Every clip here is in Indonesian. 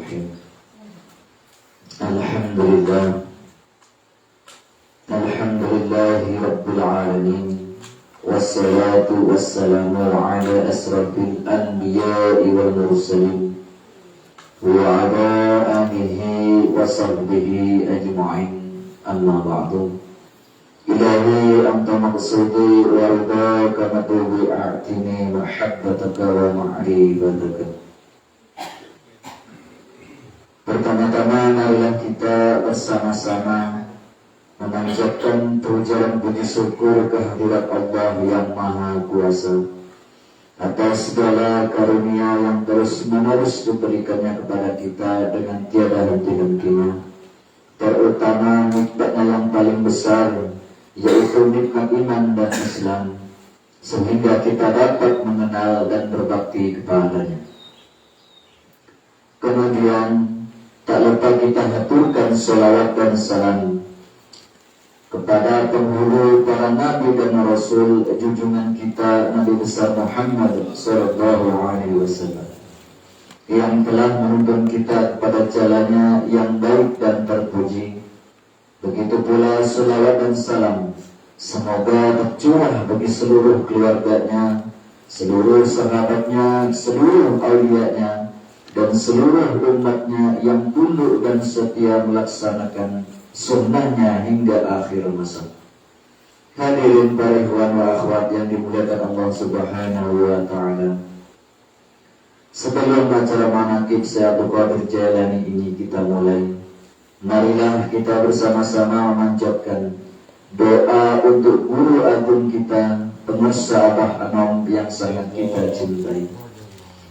Bismillahirrahmanirrahim. Alhamdulillahi Rabbil Alamin. Wassalatu wassalamu ala asrafil anbiya'i wal mursalin wa ala alihi wa sahbihi ajma'in. Amma ba'du. Ilahi anta maqsudi wa ridaka matubi a'tini mahabbataka wa ma'rifataka. Pertama-tama marilah kita bersama-sama memanjatkan pujian puji syukur kehadirat Allah yang Maha Kuasa atas segala karunia yang terus-menerus diberikannya kepada kita dengan tiada henti-hentinya. Terutama nikmatnya yang paling besar, yaitu nikmat iman dan Islam, sehingga kita dapat mengenal dan berbakti kepadanya. Kemudian tak lupa kita haturkan sholawat dan salam kepada penghulu para nabi dan rasul, junjungan kita Nabi besar Muhammad sallallahu alaihi wasallam, yang telah menuntun kita kepada jalannya yang baik dan terpuji. Begitu pula sholawat dan salam semoga tercurah bagi seluruh keluarganya, seluruh sahabatnya, seluruh aulianya, dan seluruh umatnya yang tunduk dan setia melaksanakan sunnahnya hingga akhir masa. Hadirin para ikhwan wa akhwat yang dimuliakan Allah Subhanahu wa ta'ala, sebelum acara manaqib Syekh Abdul Qadir Jailani ini kita mulai, marilah kita bersama-sama memanjatkan doa untuk guru agung kita, pengusaha Abah Anom yang sangat kita cintai.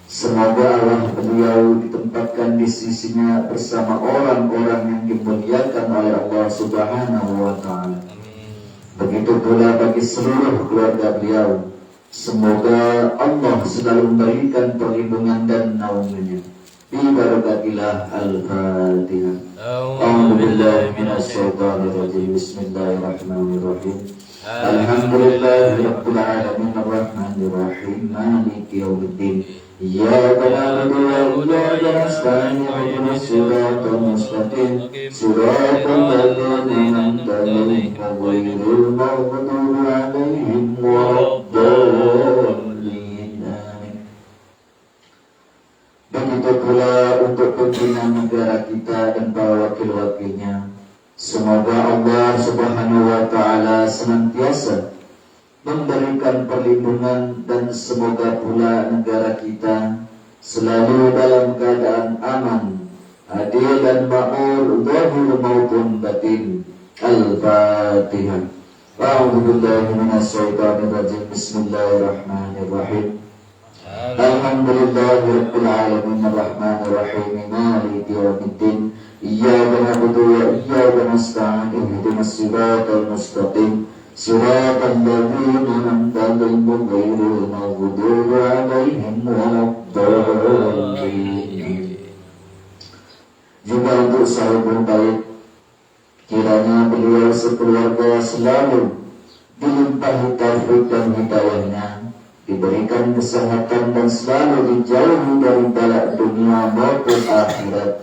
Semoga Allah beliau ditempatkan di sisinya bersama orang-orang yang dimuliakan oleh Allah Subhanahu wa ta'ala. Begitu pula bagi seluruh keluarga beliau, semoga Allah selalu memberikan perlindungan dan naungannya. Bi barakatillah al-Fatihah. A'udzu billahi minasy syaithanir rajim. Bismillahirrahmanirrahim. Alhamdulillahirabbil alamin arrahmanir rahim maliki yaumiddin. Iyyaka na'budu wa iyyaka nasta'in ihdinas siratal mustaqim siratal ladzina an'amta 'alaihim ghairil maghdubi 'alaihim waladdallin. Begitu pula untuk pimpinan negara kita dan para wakil-wakilnya, semoga Allah Subhanahu wa ta'ala senantiasa memberikan perlindungan, dan semoga pula negara kita selalu dalam keadaan aman, adil dan makmur, zahir maupun batin. Al-Fatihah. A'udzu billahi minasy syaithanir rajim. Bismillahirrahmanirrahim. Alhamdulillahirabbil alamin arrahmanir rahim maliki yaumiddin. Iyyaka na'budu wa iyyaka nasta'in ihdinas siratal mustaqim siratal ladzina an'amta 'alaihim ghairil maghdubi 'alaihim waladdallin. Juga untuk sahabat baik, kiranya beliau sekeluarga selalu dilimpahi taufik dan hidayahnya, diberikan kesehatan dan selalu dijauhi dari bala dunia maupun akhirat,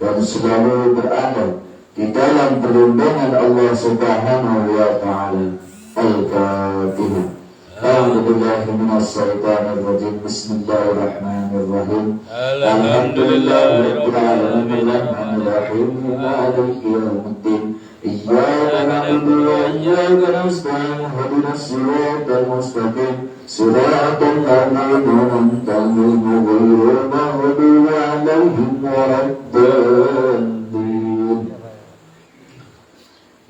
dan selalu berada di dalam perlindungan Allah Subhanahu wa ta'ala. Al-Fatihah. A'udzu billahi minasy syaithanir rajim. Bismillahirrahmanirrahim. Alhamdulillahirabbil alamin arrahmanir rahim maliki yaumiddin. Iyyaka na'budu wa iyyaka nasta'in ihdinas siratal mustaqim siratal ladzina an'amta 'alaihim ghairil maghdubi 'alaihim waladdallin.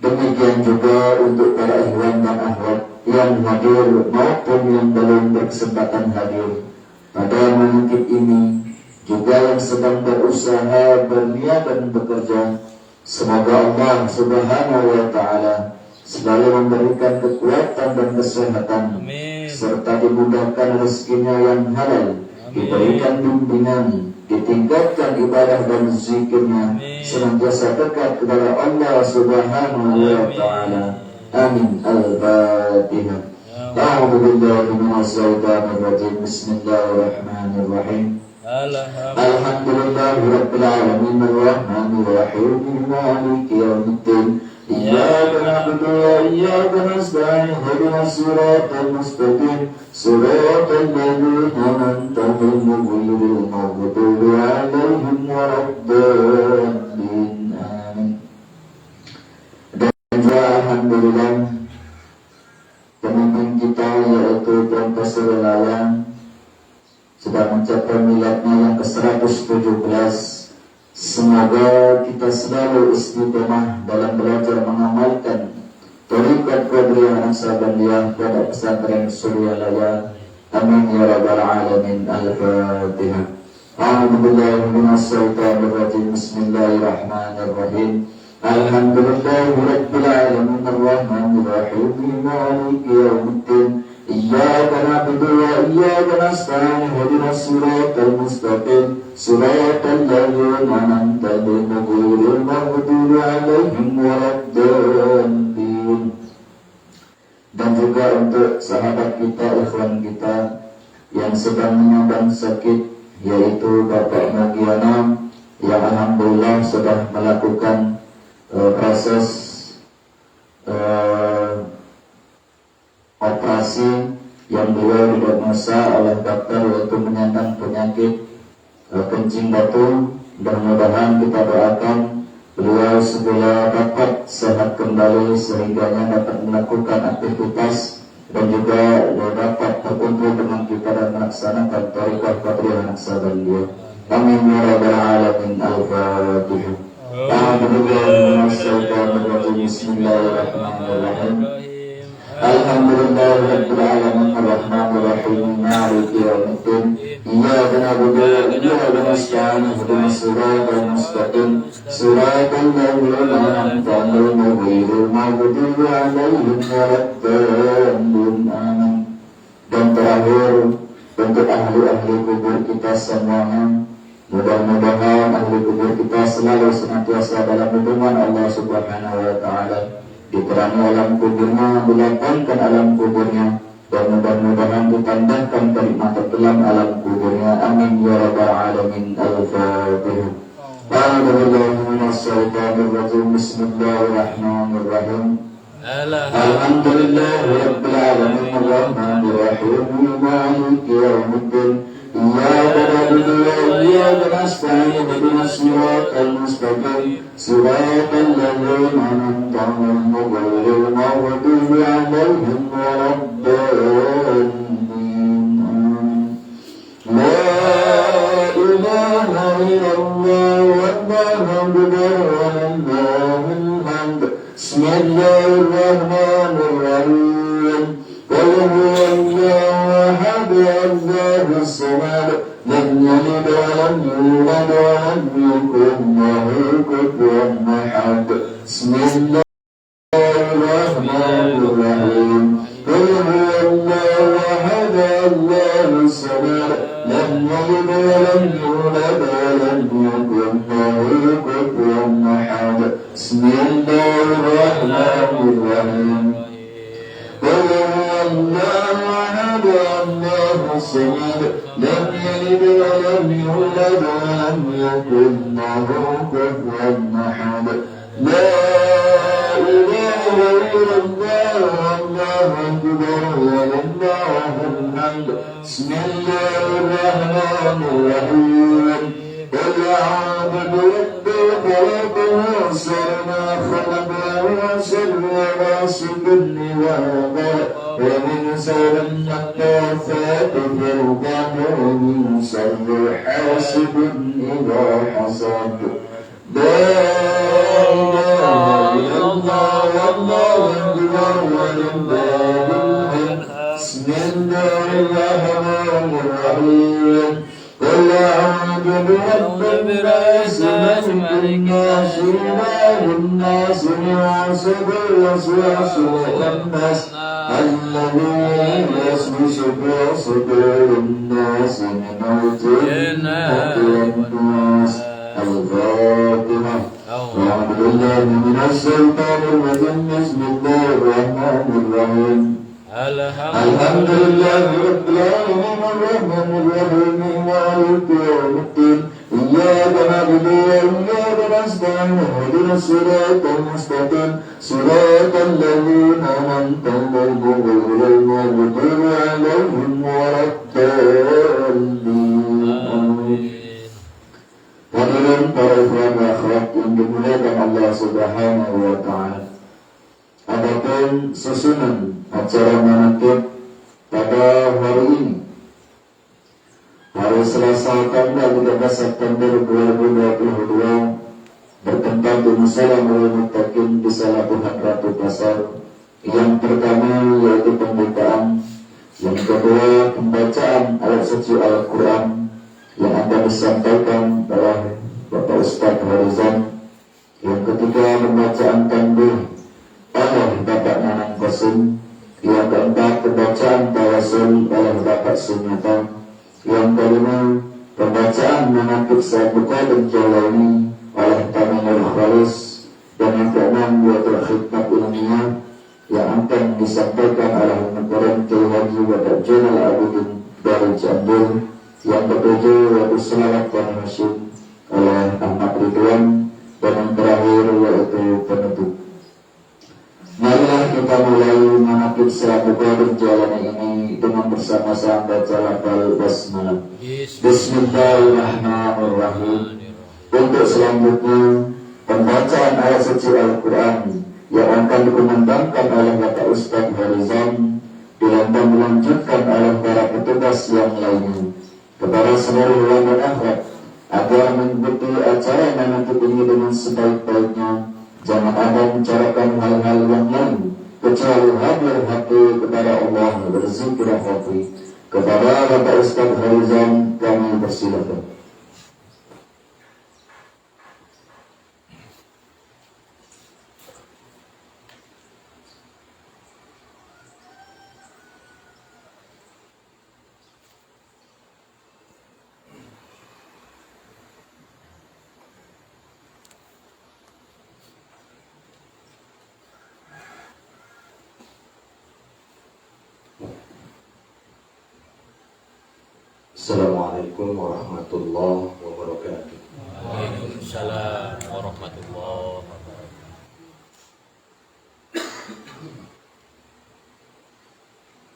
Demikian juga untuk para ikhwan dan akhwat yang hadir maupun yang belum berkesempatan hadir pada manaqib ini, juga yang sedang berusaha, berniat dan bekerja. Semoga Allah Subhanahu wa ta'ala selalu memberikan kekuatan dan kesehatan, serta dimudahkan rezekinya yang halal, diberikan bimbingan, ditingkatkan ibadah dan zikirnya, senantiasa dekat kepada Allah Subhanahu wa ta'ala. Amin. Al-Fatihah. A'udzu billahi minasy syaithanir rajim. Bismillahirrahmanirrahim. Alhamdulillahirabbil alamin arrahmanir rahim maliki yaumiddin iyyaka na'budu wa iyyaka nasta'in ihdinas siratal mustaqim siratal ladzina an'amta 'alaihim ghairil maghdubi 'alaihim waladdallin amin. Dan alhamdulillah pemimpin kita yaitu Profesor Lalang sudah mencapai miladnya yang ke-117. Semoga kita selalu istiqomah dalam belajar mengamalkan Thariqat Qadiriyah Naksabandiyah pada pesantren Suryalaya. Amin ya rabbal alamin. Al-Fatihah. A'udzu billahi minash shaitanir rajim. Bismillahirrahmanirrahim. Alhamdulillahirabbil alamin arrahmanir rahim maliki yaumiddin iyyaka na'budu wa iyyaka nasta'in ihdinas siratal mustaqim siratal ladzina an'amta 'alaihim ghairil maghdubi 'alaihim waladdallin. Dan juga untuk sahabat kita, ikhwan kita yang sedang menyandang sakit, yaitu Bapak Mugiana yang alhamdulillah sudah melakukan proses operasi yang beliau didiagnosa oleh dokter yaitu menyandang penyakit kencing batu. Mudah-mudahan kita doakan beliau segera dapat sehat kembali sehingga dapat melakukan aktivitas dan juga dapat berkumpul dengan kita dan melaksanakan Thariqat Qadiriyah Naksabandiyah. Amin ya rabbal alamin. Al-Fatihah. Bismillahirrahmanirrahim. Alhamdulillahirabbil alamin arrahmanir rahim maliki yaumiddin iyyaka na'budu wa iyyaka nasta'in ihdinas siratal mustaqim siratal ladzina an'amta 'alaihim ghairil maghdubi 'alaihim waladdallin amin. Dan terakhir untuk ahli-ahli kubur kita semuanya, mudah-mudahan ahli kubur kita selalu senantiasa dalam lindungan Allah Subhanahu wa Ta'ala, diterangi alam kuburnya, dilapangkan alam kuburnya, dan mudah-mudahan ditambahkan kenikmatan dalam alam kuburnya. Amin ya rabbal alamin. Al-Fatihah. Bismillahirrahmanirrahim. Alhamdulillahirabbil alamin arrahmanir rahim maliki yaumiddin iyyaka na'budu wa iyyaka nasta'in ihdinas siratal mustaqim siratal ladzina an'amta 'alaihim ghairil maghdubi 'alaihim waladdallin. La ilaha illallah wallahu akbar walillahil hamd. Bismillahirrahmanirrahim. Qul huwallahu ahad Allahus samad lam yalid wa lam yulad wa lam yakul lahu kufuwan ahad. Bismillahirrahmanirrahim. Qul huwallahu ahad Allahus samad lam yalid wa lam yulad wa lam yakul lahu kufuwan ahad. Bismillahirrahmanirrahim. Qul huwallahu ahad Allahus samad lam yalid wa lam yulad wa lam yakul lahu kufuwan ahad. La ilaha illallah wallahu akbar walillahil hamd. Bismillahirrahmanirrahim. Qul a'udzu birabbil falaq min sharri ma khalaq wa sharri ghasiqin idha waqab wa min sharri an-naffaathati fil 'uqad wa min sharri hasidin idha hasad. La ilaha illallah wallahu akbar walillahil hamd. Bismillahirrahmanirrahim. Qul a'udzu birabbil nas malikin nas ilahin nas min sharril waswasil khannas alladzi yuwaswisu fi sudurin nas minal jinnati wan nas. Al-Fatihah. A'udzu billahi minasy syaithanir rajim. Bismillahirrahmanirrahim. Alhamdulillahi Rabbil Alamin Ar-Rahmanir Rahim Maliki Yawmiddin Iyyaka na'budu wa iyyaka nasta'in Ihdinas siratal mustaqim Siratal ladzina an'amta 'alaihim ghairil maghdubi 'alaihim waladdallin. Hadirin para ikhwan wa akhwat yang dimuliakan Allah Subhanahu wa taala. Adapun susunan acara manaqib pada hari ini, hari Selasa tanggal 13 September 2022, bertempat di Musala Nurul Muttaqin di Salabuhan Ratu Pasar. Yang pertama yaitu pembukaan, yang kedua pembacaan ayat suci Al-Quran yang akan disampaikan oleh Bapak Ustadz Harizan. Yang ketiga pembacaan tanbih oleh Bapak Nanang Qasim. Yang keempat pembacaan tawasul oleh Bapak Sunyata. Yang kelima pembacaan manaqib Sayyid Qadir Jailani oleh Taminul Khalis. Dan yang keenam yaitu khidmat ilmiah yang akan disampaikan oleh Mukarram Kiai Haji Bapak Jainal Abidin dari Cianjur. Yang ketujuh yaitu selawat Bani Hashim oleh Ahmad Ridwan. Dan yang terakhir yaitu penutup. Marilah kita mulai manaqib Sayyid Qadir Jailani ini dengan bersama-sama baca lafal basmalah. Bismillahirrahmanirrahim. Untuk selanjutnya pembacaan ayat suci Al-Quran yang akan dikumandangkan oleh Bapak Ustadz Harizan dan dilanjutkan oleh para petugas yang lainnya. Kepada seluruh ulama akhwat agar mengikuti acara manaqib ini dengan sebaik-baiknya, jangan ada membicarakan hal-hal yang lain kecuali hadir hati kepada Allah, berzikir hati. Kepada Bapak Ustadz Harizan kami persilakan. Assalamualaikum warahmatullahi wabarakatuh. Waalaikumsalam warahmatullahi wabarakatuh.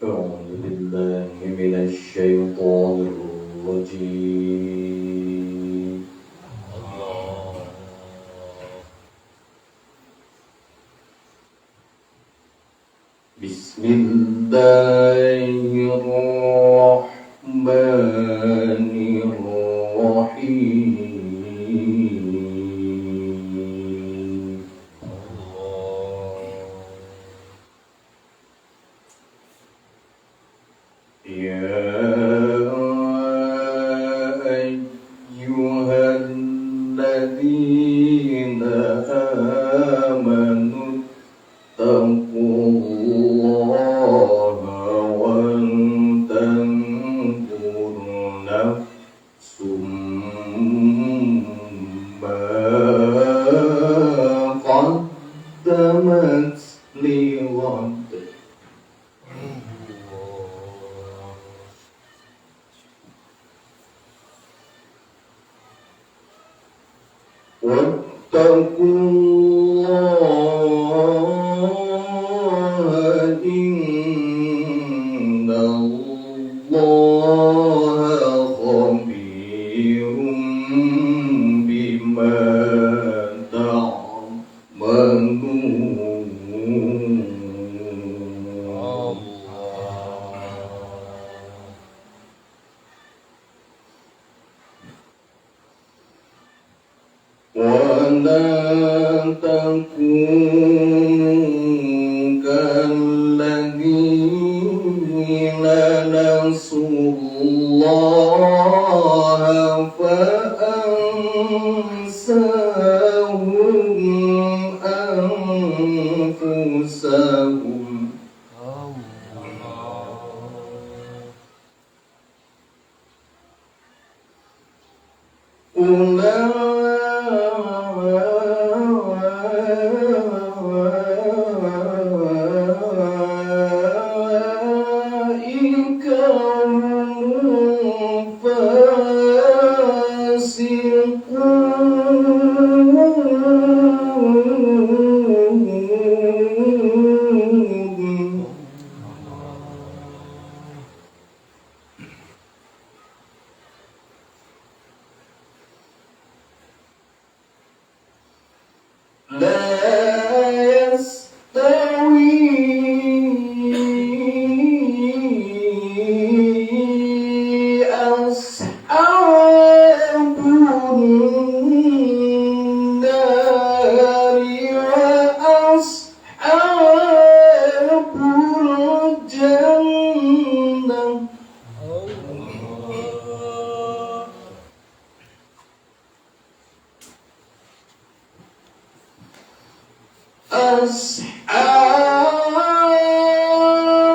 A'udzu billahi minasy syaithanir rajim. Allah. Bismillahirrahmanirrahim.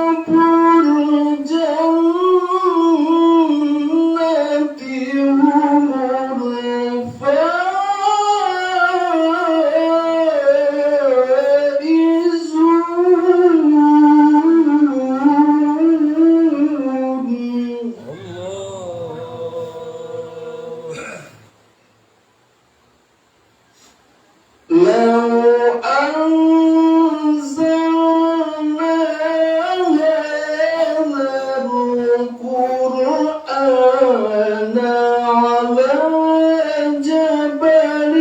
Ashabul jannati humul faizun. لو أنزلنا هذا القرآن على جبل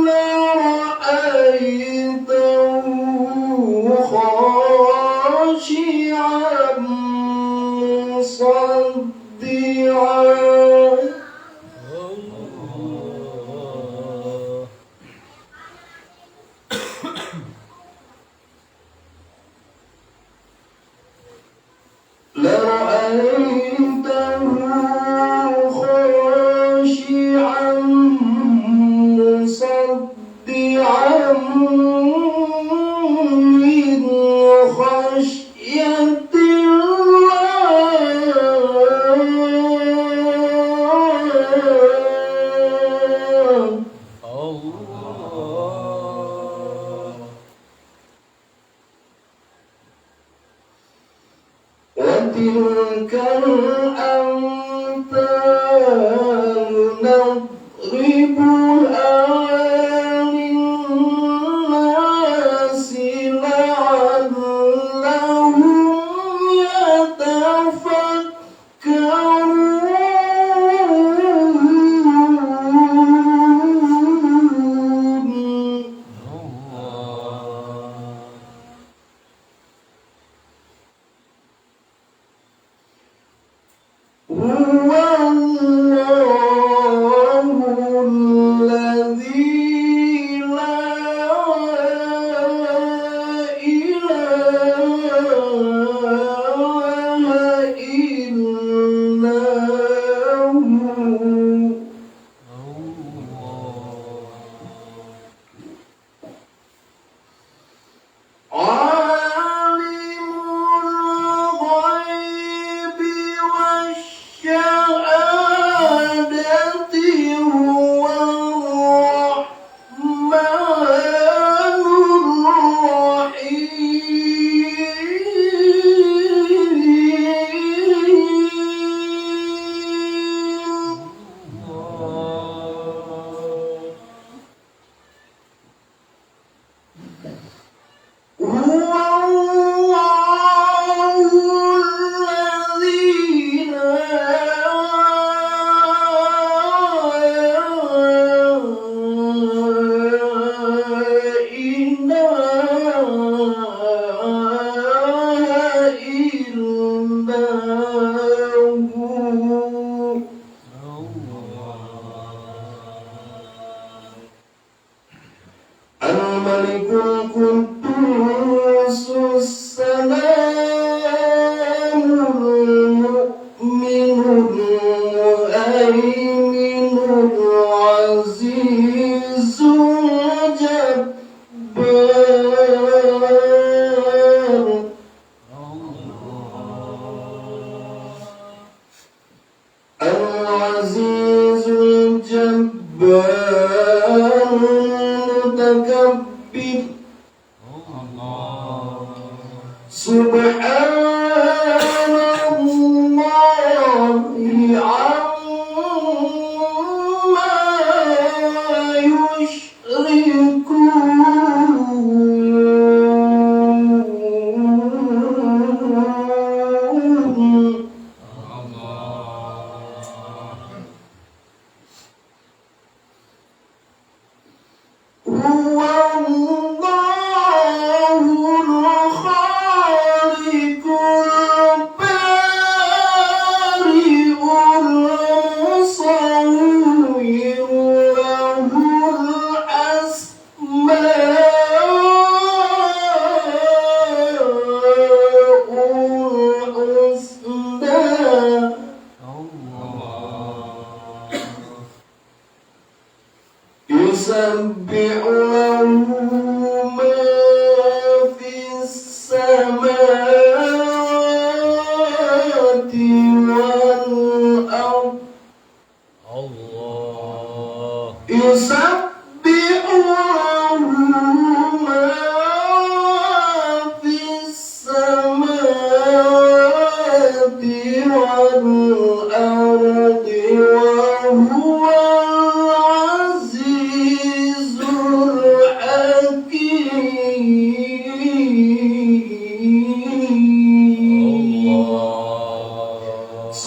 لرأيته خاشعا مصدعا لرأيته خاشعا مصدعا من خشية وتلك الأمثال نضربها للناس لعلهم يتفكرون هو الله الذي لا إله إلا هو عالم الغيب والشهادة هو الرحمن الرحيم هو الله الذي لا إله إلا هو الملك القدوس السلام المؤمن المهيمن العزيز الجبار العزيز الجبار المتكبر سبحان الله عما يشركون هو الله الخالق البارئ المصور له الأسماء الحسنى يسبح له ما والأرض الله يسبح له ما في السماوات والأرض وهو العزيز الحكيم.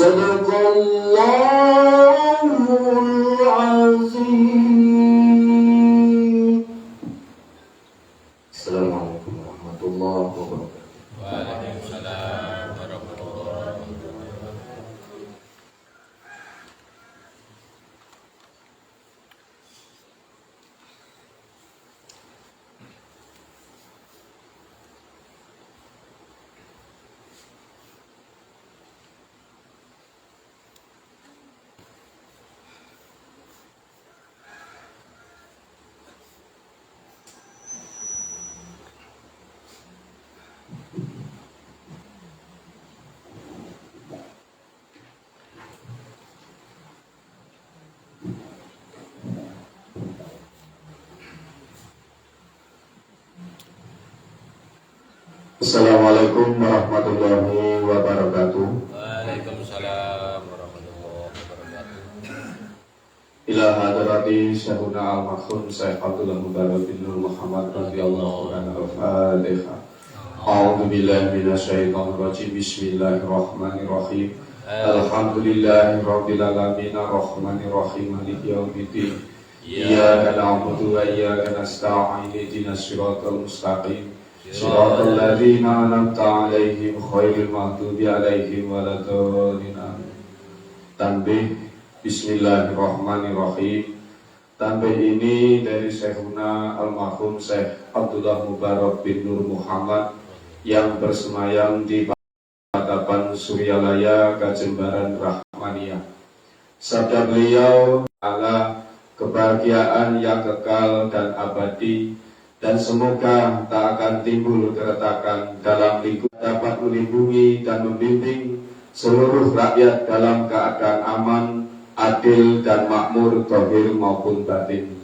صدق الله العظيم. Assalamualaikum warahmatullahi wabarakatuh. Waalaikumsalam warahmatullahi wabarakatuh. Assalamualaikum warahmatullahi wabarakatuh. Waalaikumsalam warahmatullahi wabarakatuh. Ila hadrati Syekhuna al-Marhum Syekh Abdullah Mubarak bin Nur Muhammad radhiyallahu anhu. Al-Fatihah. A'udzu billahi minasyaitonir rajim. Bismillahirrahmanirrahim. Alhamdulillahi rabbil alamin arrahmanir rahim maliki yaumiddin. Iyyaka na'budu wa iyyaka nasta'in ihdinas siratal mustaqim. Shiratal ladzina an'amta 'alaihim ghairil maghdubi 'alaihim waladdallin. Tanbih. Bismillahirrahmanirrahim. Tanbih ini dari Syekhuna almarhum Syekh Abdullah Mubarak bin Nur Muhammad yang bersemayam di Patapan Suryalaya, Kajembaran Rahmaniyah. Sabda beliau adalah kebahagiaan yang kekal dan abadi, dan semoga tak akan timbul keretakan dalam lingkup dapat melindungi dan membimbing seluruh rakyat dalam keadaan aman, adil dan makmur zahir maupun batin.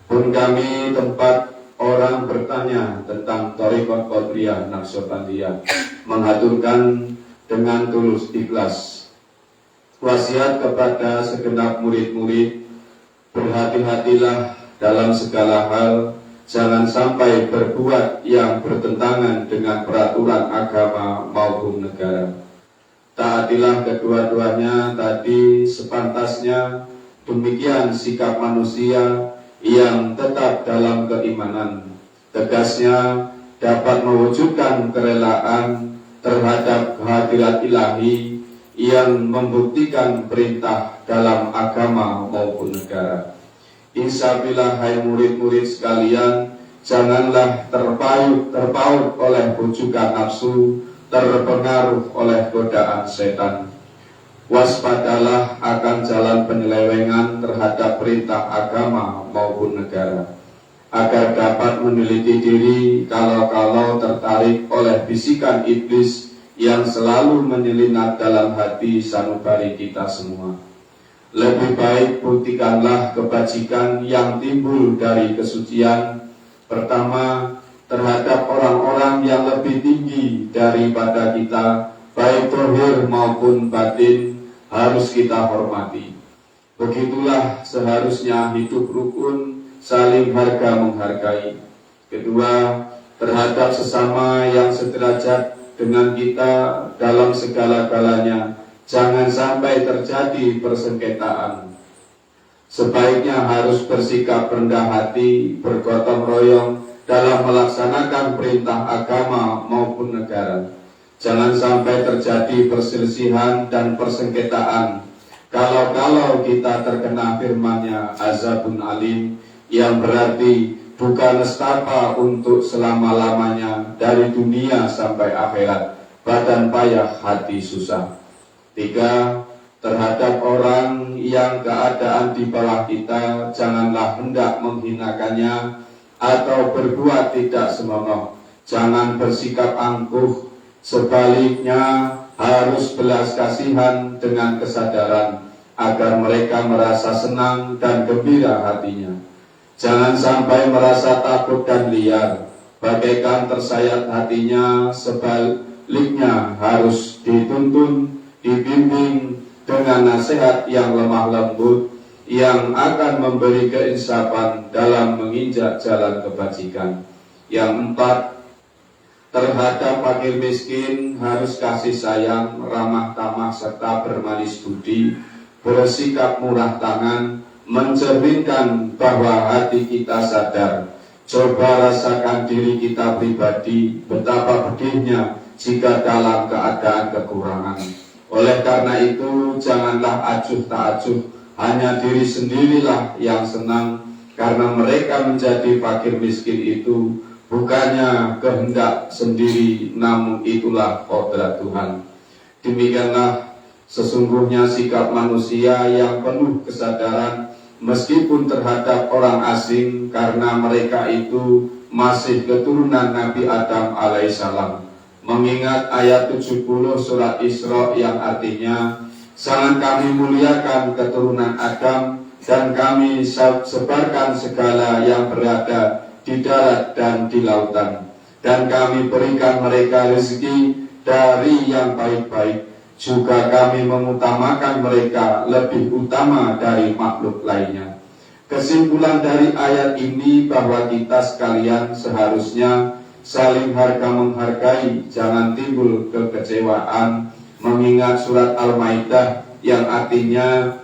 Pun kami tempat orang bertanya tentang Thariqat Qadiriyah Naqsabandiyah menghaturkan dengan tulus ikhlas wasiat kepada segenap murid-murid, berhati-hatilah dalam segala hal. Jangan sampai berbuat yang bertentangan dengan peraturan agama maupun negara. Taatilah kedua-duanya tadi sepantasnya, demikian sikap manusia yang tetap dalam keimanan. Tegasnya dapat mewujudkan kerelaan terhadap kehadirat ilahi yang membuktikan perintah dalam agama maupun negara. Insyaallah hai murid-murid sekalian, janganlah terpaut oleh bujukan nafsu, terpengaruh oleh godaan setan. Waspadalah akan jalan penyelewengan terhadap perintah agama maupun negara, agar dapat meneliti diri kalau-kalau tertarik oleh bisikan iblis yang selalu menyelinap dalam hati sanubari kita semua. Lebih baik buktikanlah kebajikan yang timbul dari kesucian. Pertama, terhadap orang-orang yang lebih tinggi daripada kita, baik zahir maupun batin, harus kita hormati. Begitulah seharusnya hidup rukun, saling harga menghargai. Kedua, terhadap sesama yang sederajat dengan kita dalam segala-galanya, jangan sampai terjadi persengketaan. Sebaiknya harus bersikap rendah hati, bergotong royong dalam melaksanakan perintah agama maupun negara. Jangan sampai terjadi perselisihan dan persengketaan. Kalau kita terkena firman-Nya azabun alim, yang berarti bukan nestapa untuk selama-lamanya dari dunia sampai akhirat, badan payah hati susah. Tiga, terhadap orang yang keadaan di bawah kita, janganlah hendak menghinakannya atau berbuat tidak senonoh. Jangan bersikap angkuh Sebaliknya, harus belas kasihan dengan kesadaran agar mereka merasa senang dan gembira hatinya. Jangan sampai merasa takut dan liar, bagaikan tersayat hatinya. Sebaliknya, harus dituntun, dibimbing dengan nasihat yang lemah lembut, yang akan memberi keinsafan dalam menginjak jalan kebajikan. Yang 4, terhadap fakir miskin harus kasih sayang, ramah tamah, serta bermanis budi, bersikap murah tangan, mencerminkan bahwa hati kita sadar. Coba rasakan diri kita pribadi, betapa pedihnya jika dalam keadaan kekurangan. Oleh karena itu, janganlah acuh tak acuh, hanya diri sendirilah yang senang, karena mereka menjadi fakir miskin itu bukannya kehendak sendiri, namun itulah kodrat Tuhan. Demikianlah sesungguhnya sikap manusia yang penuh kesadaran, meskipun terhadap orang asing, karena mereka itu masih keturunan Nabi Adam alaihissalam. Mengingat ayat 70 surat Isra yang artinya, sangat kami muliakan keturunan Adam, dan kami sebarkan segala yang berada di darat dan di lautan, dan kami berikan mereka rezeki dari yang baik-baik. Juga kami mengutamakan mereka lebih utama dari makhluk lainnya. Kesimpulan dari ayat ini bahwa kita sekalian seharusnya saling harga menghargai, jangan timbul kekecewaan. Mengingat surat Al-Maidah yang artinya,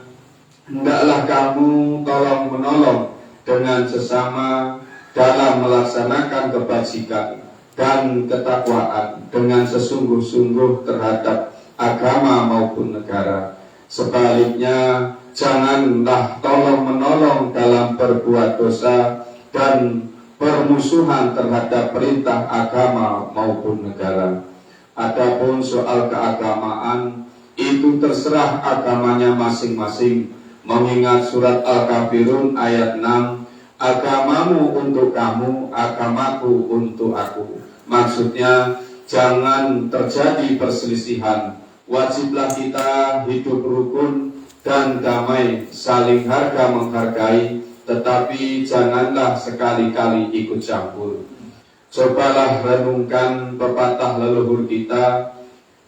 hendaklah kamu tolong menolong dengan sesama dalam melaksanakan kebajikan dan ketakwaan dengan sesungguh-sungguh terhadap agama maupun negara. Sebaliknya, janganlah tolong menolong dalam berbuat dosa dan permusuhan terhadap perintah agama maupun negara. Adapun soal keagamaan, itu terserah agamanya masing-masing. Mengingat surat Al-Kafirun ayat 6, agamamu untuk kamu, agamaku untuk aku. Maksudnya, jangan terjadi perselisihan. Wajiblah kita hidup rukun dan damai, saling harga menghargai, tetapi janganlah sekali-kali ikut campur. Cobalah renungkan pepatah leluhur kita,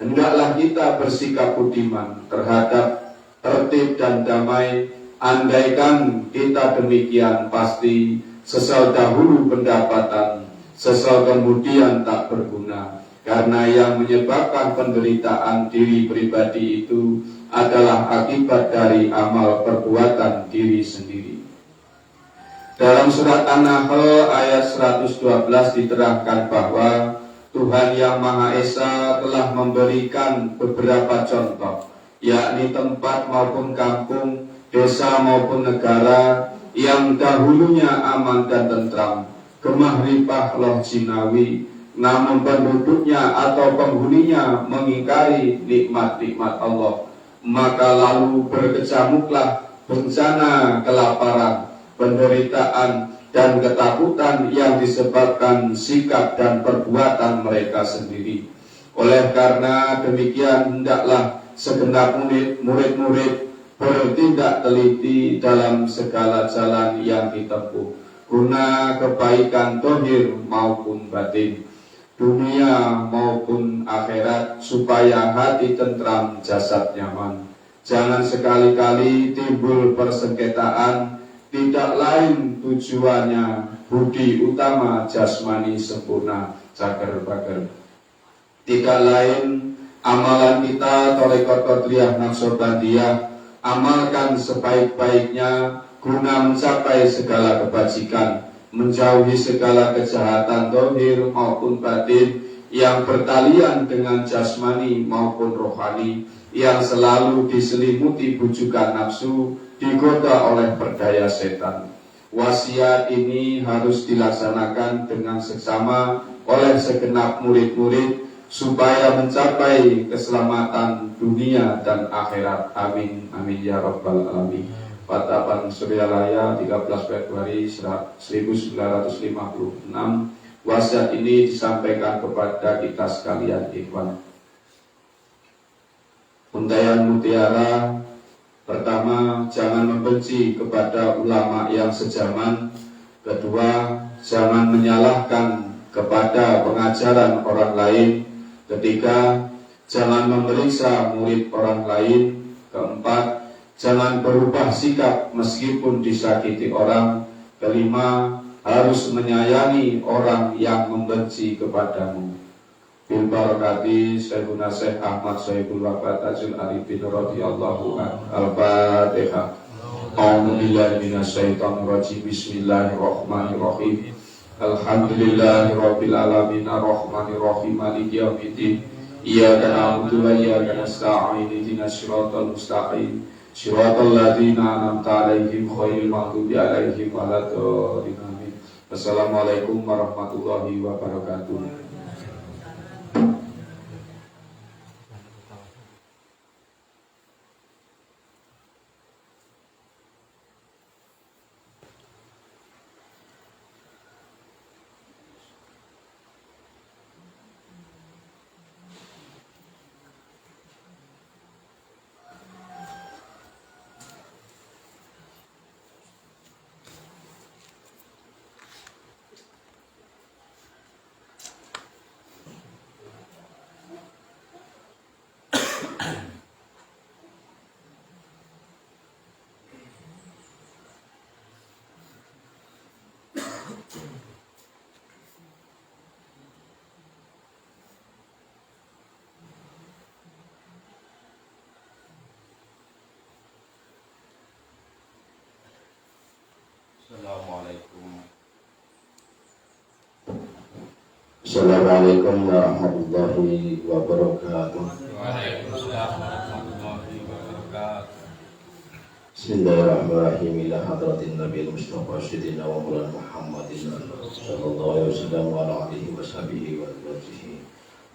hendaklah kita bersikap budiman terhadap tertib dan damai. Andaikan kita demikian, pasti sesal dahulu pendapatan, sesal kemudian tak berguna. Karena yang menyebabkan penderitaan diri pribadi itu adalah akibat dari amal perbuatan diri sendiri. Dalam surat An-Nahl ayat 112 diterangkan bahwa Tuhan Yang Maha Esa telah memberikan beberapa contoh, yakni tempat maupun kampung, desa maupun negara yang dahulunya aman dan tentram, gemah ripah loh jinawi, namun penduduknya atau penghuninya mengingkari nikmat-nikmat Allah. Maka lalu berkecamuklah bencana kelaparan, penderitaan, dan ketakutan yang disebabkan sikap dan perbuatan mereka sendiri. Oleh karena demikian, hendaklah segenap murid-murid bertindak teliti dalam segala jalan yang ditempuh, guna kebaikan zahir maupun batin, dunia maupun akhirat, supaya hati tentram, jasad nyaman. Jangan sekali-kali timbul persengketaan, tidak lain tujuannya budi utama jasmani sempurna, cager bager. Tidak lain amalan kita torekot kotriyah naksobandiyah, amalkan sebaik-baiknya guna mencapai segala kebajikan, menjauhi segala kejahatan zahir maupun batin yang bertalian dengan jasmani maupun rohani, yang selalu diselimuti bujukan nafsu, digoda oleh perdaya setan. Wasiat ini harus dilaksanakan dengan seksama oleh segenap murid-murid supaya mencapai keselamatan dunia dan akhirat. Amin, amin ya rabbal alamin. Patapan Suryalaya 13 Februari 1956, Wasiat ini disampaikan kepada kita sekalian ikhwan. Untayan mutiara, pertama, jangan membenci kepada ulama yang sejaman. Kedua, jangan menyalahkan kepada pengajaran orang lain. Ketiga, jangan memeriksa murid orang lain. Keempat, jangan berubah sikap meskipun disakiti orang. Kelima, harus menyayangi orang yang membenci kepadamu. Bil barakati Syekhuna Syekh Ahmad Syekhul Wafat Ajul Arifin radhiyallahu anhu. Al-Fatihah. A'udzu billahi minasyaitonir rajim. Bismillahirrahmanirrahim. Alhamdulillahirabbil alamin arrahmanir rahim maliki yaumiddin. Iyyaka na'budu wa iyyaka nasta'in ihdinas siratal mustaqim siratal ladzina an'amta 'alaihim ghairil maghdubi 'alaihim waladdallin. Amin. Wassalamualaikum warahmatullahi wabarakatuh. Assalamualaikum warahmatullahi wabarakatuh. Waalaikumsalam warahmatullahi wabarakatuh. Bismillahirrahmanirrahim. Ila hadratin Nabil Mustafa Syedina wa Maulana Muhammadin sallallahu alaihi wasallam wa ala alihi wa sahbihi wa alihi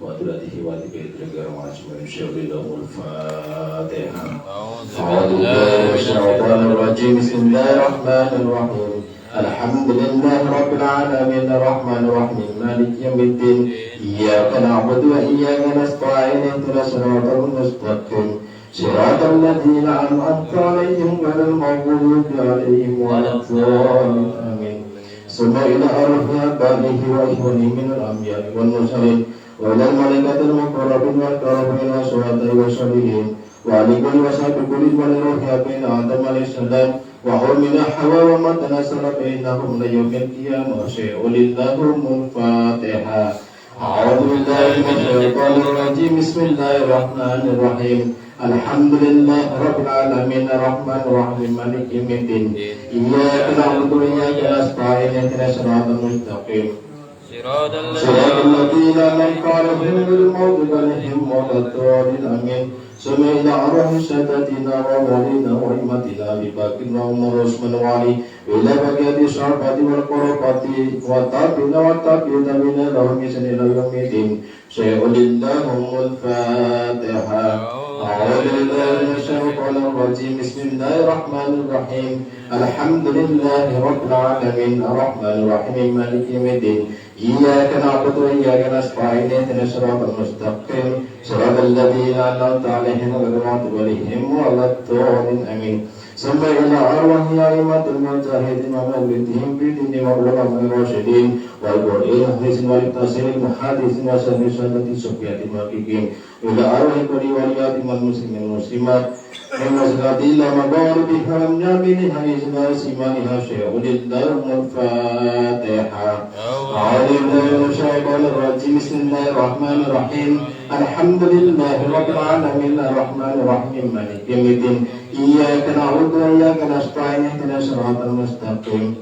wa adulatihi wa tibi'idrigar ma'asumim syarillahul Fatihah. A'udhu billahi minasyaitonir rajim. Bismillahirrahmanirrahim. Alhamdulillahi rabbil alamin arrahmanir rahim maliki yaumiddin. Iyyaka na'budu wa iyyaka nasta'in ihdinas siratal mustaqim siratal ladzina an'amta 'alaihim ghairil maghdubi 'alaihim waladdallin. Amin. Summa ila arwahi abaihi wa ikhwanihi minal anbiya'i wal mursalin wa ilal malaikatil muqarrabin wal karramin wa syuhada'i wa sholihin wa alikulli wa sahbihi wa liruhi abina Adam alaihi salam wa umina hawa wa matanasala bainahum la yawmil qiyamah syai'ulillahumul Fatihah. A'udzu billahi minasyaitonir rajim. Bismillahirrahmanirrahim. Alhamdulillahi rabbil alamin arrahmanir rahim maliki yaumiddin. Iyyaka na'budu wa iyyaka nasta'in ihdinas siratal mustaqim siratal ladzina an'amta 'alaihim ghairil maghdubi 'alaihim waladdallin. Amin. Sami ila arwahi sadatina wa walina wa imatina bibakin wa umurus menwali ila bagiati syarfati wal korofati wa tabina wa tabina bina lahum isnila yamidin syai'ulillahumul Fatihah. A'udhu billahi minasyaitonir rajim. Bismillahirrahmanirrahim. Alhamdulillahi rabbil alamin arrahmanir rahim maliki yaumiddin. Iyyaka na'budu wa iyyaka nasta'in ihdinas siratal mustaqim siratal ladzina an'amta 'alaihim ghairil maghdubi 'alaihim waladdallin. Amin. Sampai ila arwahi a'immatul mujahidin wa mawlidihim bidini wa ulama'ir rasyidin wal qur'in hizin wal tasirin muhadisin wa sanadati sufiyatin wa kikim ila arwahi kulli waliyatin wal muslimin muslimat Al-Masjidil Magharibi Haram Yamini Haizna Simaniha Syai'ulillahumul Fatihah. A'udhu syaitanir rajim. Bismillahirrahmanirrahim. Alhamdulillahi rabbil alamin arrahmanir rahim maliki yaumiddin. Iyyaka na'budu wa iyyaka nasta'in ihdinas siratal mustaqim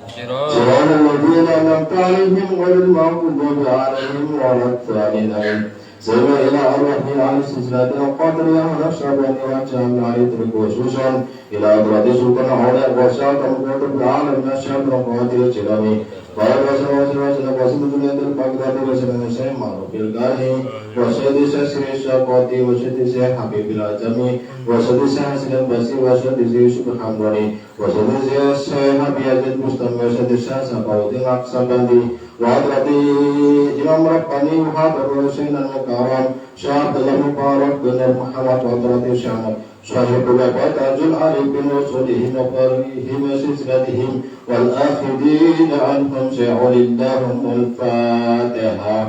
siratal ladzina an'amta 'alaihim ghairil maghdubi 'alaihim waladdallin. Sama ila arwahi ahli silsilatil qadiriyah wa syabani wa jami'i turuq khususan ila adrati sultan awliya wa syaitan qutub al-alam min syaitan qadir jilani wa rasulullah wasallam baghdadi wa sallam sayyid bil gani wa sayyid sasri syaqati wa sayyid habibil ajami wa sayyid hasan basri wa sayyid yusuf hamdani wa sayyid habib yazid mustami wa sayyid sabaudin aqsabandi وحضرة إمام رباني وحضر حسين المكرم شهد المبارك بن محمد وحضرة شامل صاحب الوفاة تاج العارفين وصولهم وقريهم وسلسلتهم والآخذين عنهم شيء لهم الفاتحة.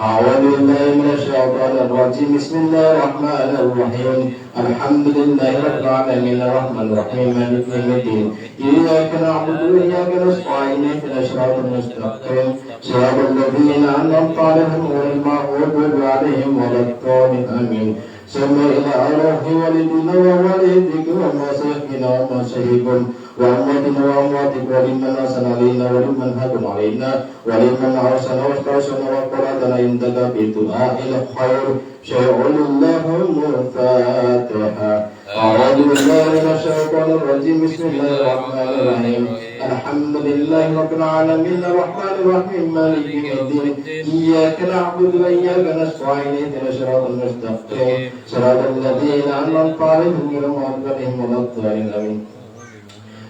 أعوذ بالله من الشيطان الرجيم. بسم الله الرحمن الرحيم. الحمد لله رب العالمين الرحمن الرحيم مالك يوم الدين. إياك نعبد وإياك نستعين اهدنا الصراط المستقيم صراط الذين أنعمت عليهم غير المغضوب عليهم ولا الضالين آمين. سمع إلى أروح والدنا ووالدك ومساكنا ومساهكم وأمواتنا وأمواتك ولمن أحسن علينا ولمن هدم علينا ولمن أرسل واسترسلنا وقرأتنا عندك بدعاء الخير شيء لهم الفاتحة. أعوذ بالله من الشيطان الرجيم. بسم الله الرحمن الرحيم. الحمد لله رب العالمين الرحمن الرحيم مالك يوم الدين. إياك نعبد وإياك نستعين اهدنا الصراط المستقيم صراط الذين أنعمت عليهم غير المغضوب عليهم ولا الضالين آمين.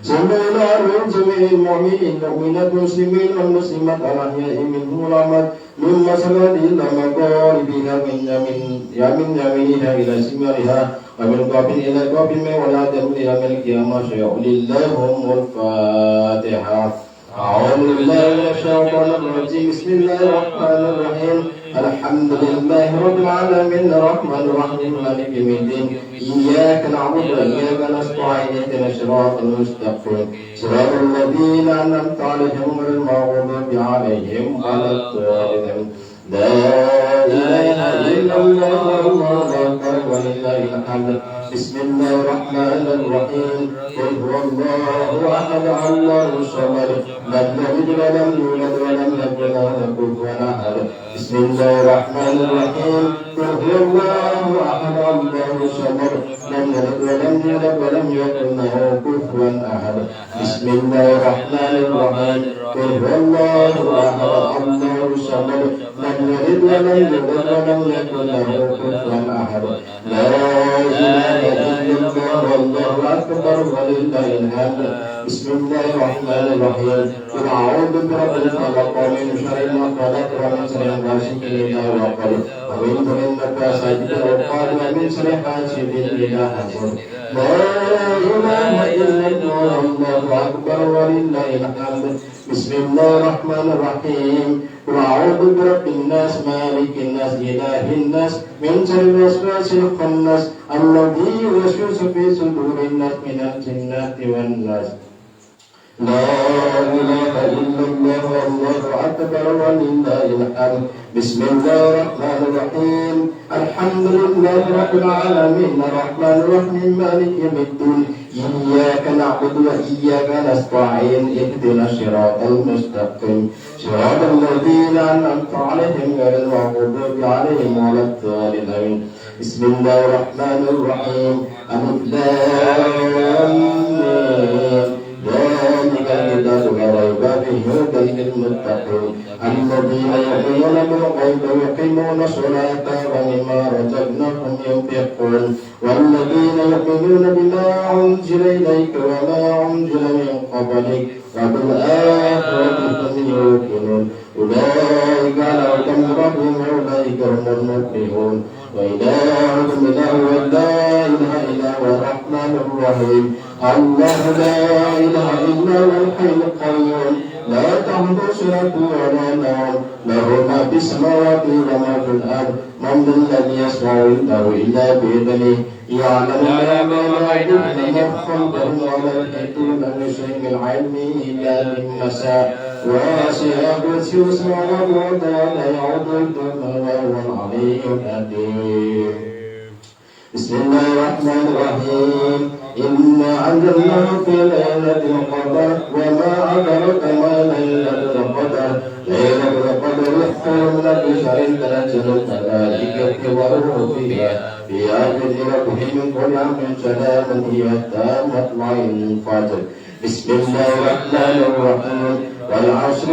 سمعنا من جميع المؤمنين والمؤمنات والمسلمين والمسلمات الأحياء منهم والأموات من مسجد إلى مغاربها من يمينها إلى شمالها ومن قبل إلى قبل ولا تمل إلى ملك ما شاء لله الفاتحة. أعوذ بالله من الشيطان الرجيم. بسم الله الرحمن الرحيم. الحمد لله رب العالمين الرحمن الرحيم مالك يوم الدين. إياك نعبد وإياك نستعين اهدنا الصراط المستقيم صراط الذين أنعمت عليهم غير المغضوب عليهم ولا الضالين. لا إله إلا الله والله أكبر ولله الحمد. بسم الله الرحمن الرحيم. قل هو الله أحد الله الصمد لم يلد ولم يولد ولم يكن له كفوا أحد. بسم الله الرحمن الرحيم. قل هو الله أحد الله الصمد لم يلد ولم يولد ولم يكن له كفوا أحد. بسم الله الرحمن الرحيم. قل هو الله أحد الله الصمد لم يلد ولم يولد ولم يكن له كفوا أحد. لا إله إلا الله والله أكبر ولله الحمد. بسم الله الرحمن الرحيم. قل أعوذ برب الفلق من شر ما خلق ومن شر غاسق إذا وقب ومن شر النفاثات في العقد ومن شر حاسد إذا حسد. لا إله إلا الله والله أكبر ولله الحمد. بسم الله الرحمن الرحيم. قل أعوذ برب الناس مالك الناس إله الناس من شر الوسواس الخناس الذي يوسوس في صدور الناس من الجنة والناس. لا إله إلا الله والله أكبر ولله الحمد. بسم الله الرحمن الرحيم. الحمد لله رب العالمين الرحمن الرحيم مالك يوم الدين. إياك نعبد وإياك نستعين اهدنا الصراط المستقيم صراط الذين أنعمت عليهم غير المغضوب عليهم ولا الضالين. بسم الله الرحمن الرحيم. ألف لام ذلك الكتاب لا ريب فيه هدى للمتقين الذين يؤمنون بالغيب ويقيمون الصلاة ومما رزقناهم ينفقون والذين يؤمنون بما أنزل إليك وما أنزل من قبلك وبالآخرة هم يوقنون أولئك على هدى من ربهم وأولئك هم المفلحون. وإلهكم إله لا إله إلا هو الرحمن الرحيم. الله لا إله إلا هو الحي القيوم لا تأخذه سنة ولا نوم له ما في السماوات وما في الأرض. من الذي يشفع عنده إلا بإذنه يعلم ما بين خلقهم ولا يحيطون بشيء من علمه إلا بما شاء وسع كرسيه السماوات والأرض ولا يعوده وهو العلي العظيم. بسم الله الرحمن الرحيم. إنا أنزلناه في ليلة القدر وما أدرك ما ليلة القدر. ليلة القدر خير من ألف شهر تنزل الملائكة والروح فيها بإذن ربهم من كل أمر سلام هي حتى مطلع الفجر. بسم الله الرحمن الرحيم. والعصر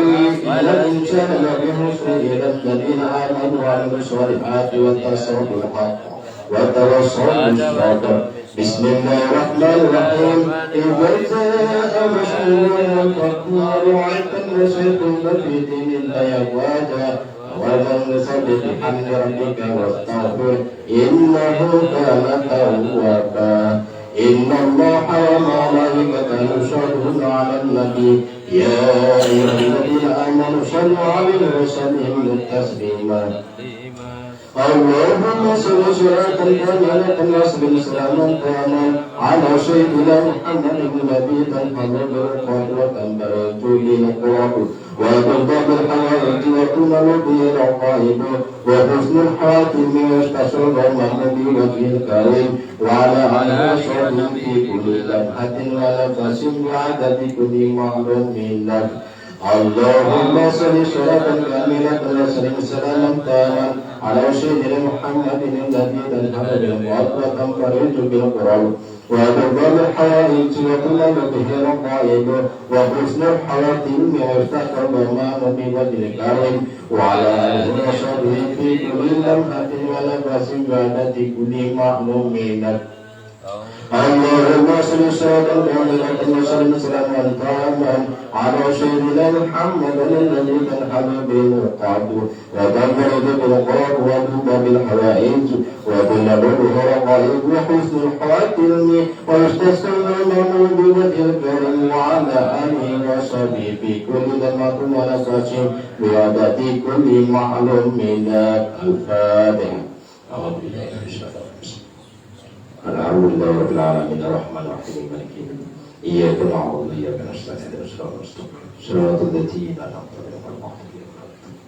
إن الإنسان لفي خسر إلا الذين آمنوا وعملوا الصالحات واتواصوا بالحق وتواصوا بالصبر. بسم الله الرحمن الرحيم إذا جاء نصر الله ورأيت الناس يدخلون في دين الله أفواجا فسبح بحمد ربك واستغفر إنه كان توابا إن الله وملائكته يصلون على النبي يا أيها الذين آمنوا صلوا عليه وسلموا تسليما اللهم صل صلاة كاملة وسلم سلاما تاما على سيدنا محمد النبي تنحمد القدرة برجل القرآن وترضى بالحوائج وتنال به العقائد وحسن الحاتم يستشرب النبي وفي الكريم وعلى آله وصحبه في كل لمحة ونفس بعدد كل معلوم لك اللهم صل صلاة كاملة وسلم سلاما تاما على سيدنا محمد الذي تنحمد القدرة فرج بالقرآن وترضى بالحوائج وتنال به الرقائب وحسن الحواتم يستحقر ما نبي وجه الكريم وعلى آله وصحبه في كل لمحة ونفس بعدد كل معلوم لك اللهم صل صلاة كاملة وسلم سلاما تاما على سيدنا محمد الذي تنحل به القعد وتنفرد بالقرآن وتنفى بالحوائج وتنال به الرقائب وحسن الحواتم ويستسقى المؤمن بوجه الكريم وعلى آله وصحبه في كل لمحة ونفس بعدد كل معلوم لك الفاتحة. أعوذ بالله من الشيطان الرجيم. Alhamdulillah rabbil alamin arrahmanir rahim maliki yaumiddin iyyaka na'budu wa iyyaka nasta'in ihdinas siratal mustaqim siratal ladzina an'amta 'alaihim ghairil maghdubi 'alaihim.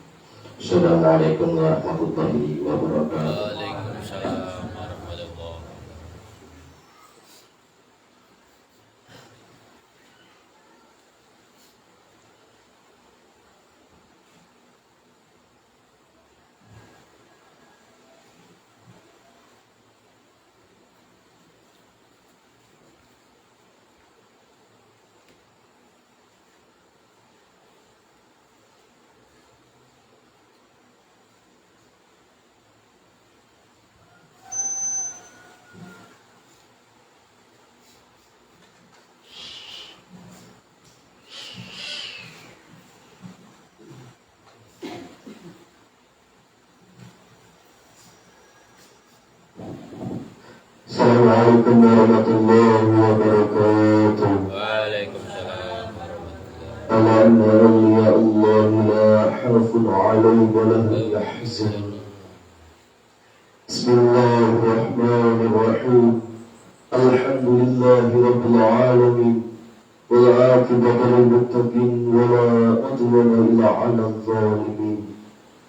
Assalamualaikum warahmatullahi wabarakatuh. Waalaikumsalam warahmatullahi. Assalamualaikum warahmatullahi wabarakatuh. Waalaikumsalam warahmatullahi. Ala anna awliya Allah la khawfun 'alaihim wa la hum yahzanun. Bismillahirrahmanirrahim. Alhamdulillahi rabbil alamin. Wal 'aqibatu lil muttaqin wa la 'udwana illa 'alal zalimin.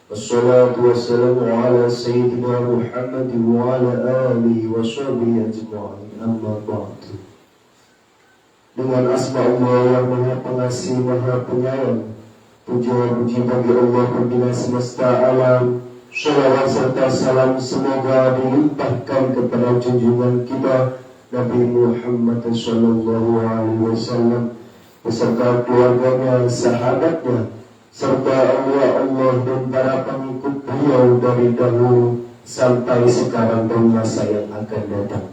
Wassalatu wassalamu ala sayyidina Muhammad wa ala alihi wa sahbihi ajma'in, amma ba'du. Dengan asma Allah yang Maha Pengasih, Maha Penyayang, puja-puji bagi Allah Pembina semesta alam. Shalawat serta salam semoga dilimpahkan kepada junjungan kita Nabi Muhammad sallallahu alaihi wasallam beserta keluarganya, sahabatnya, serta Allah dan para pengikut beliau dari dahulu sampai sekarang dan masa yang akan datang.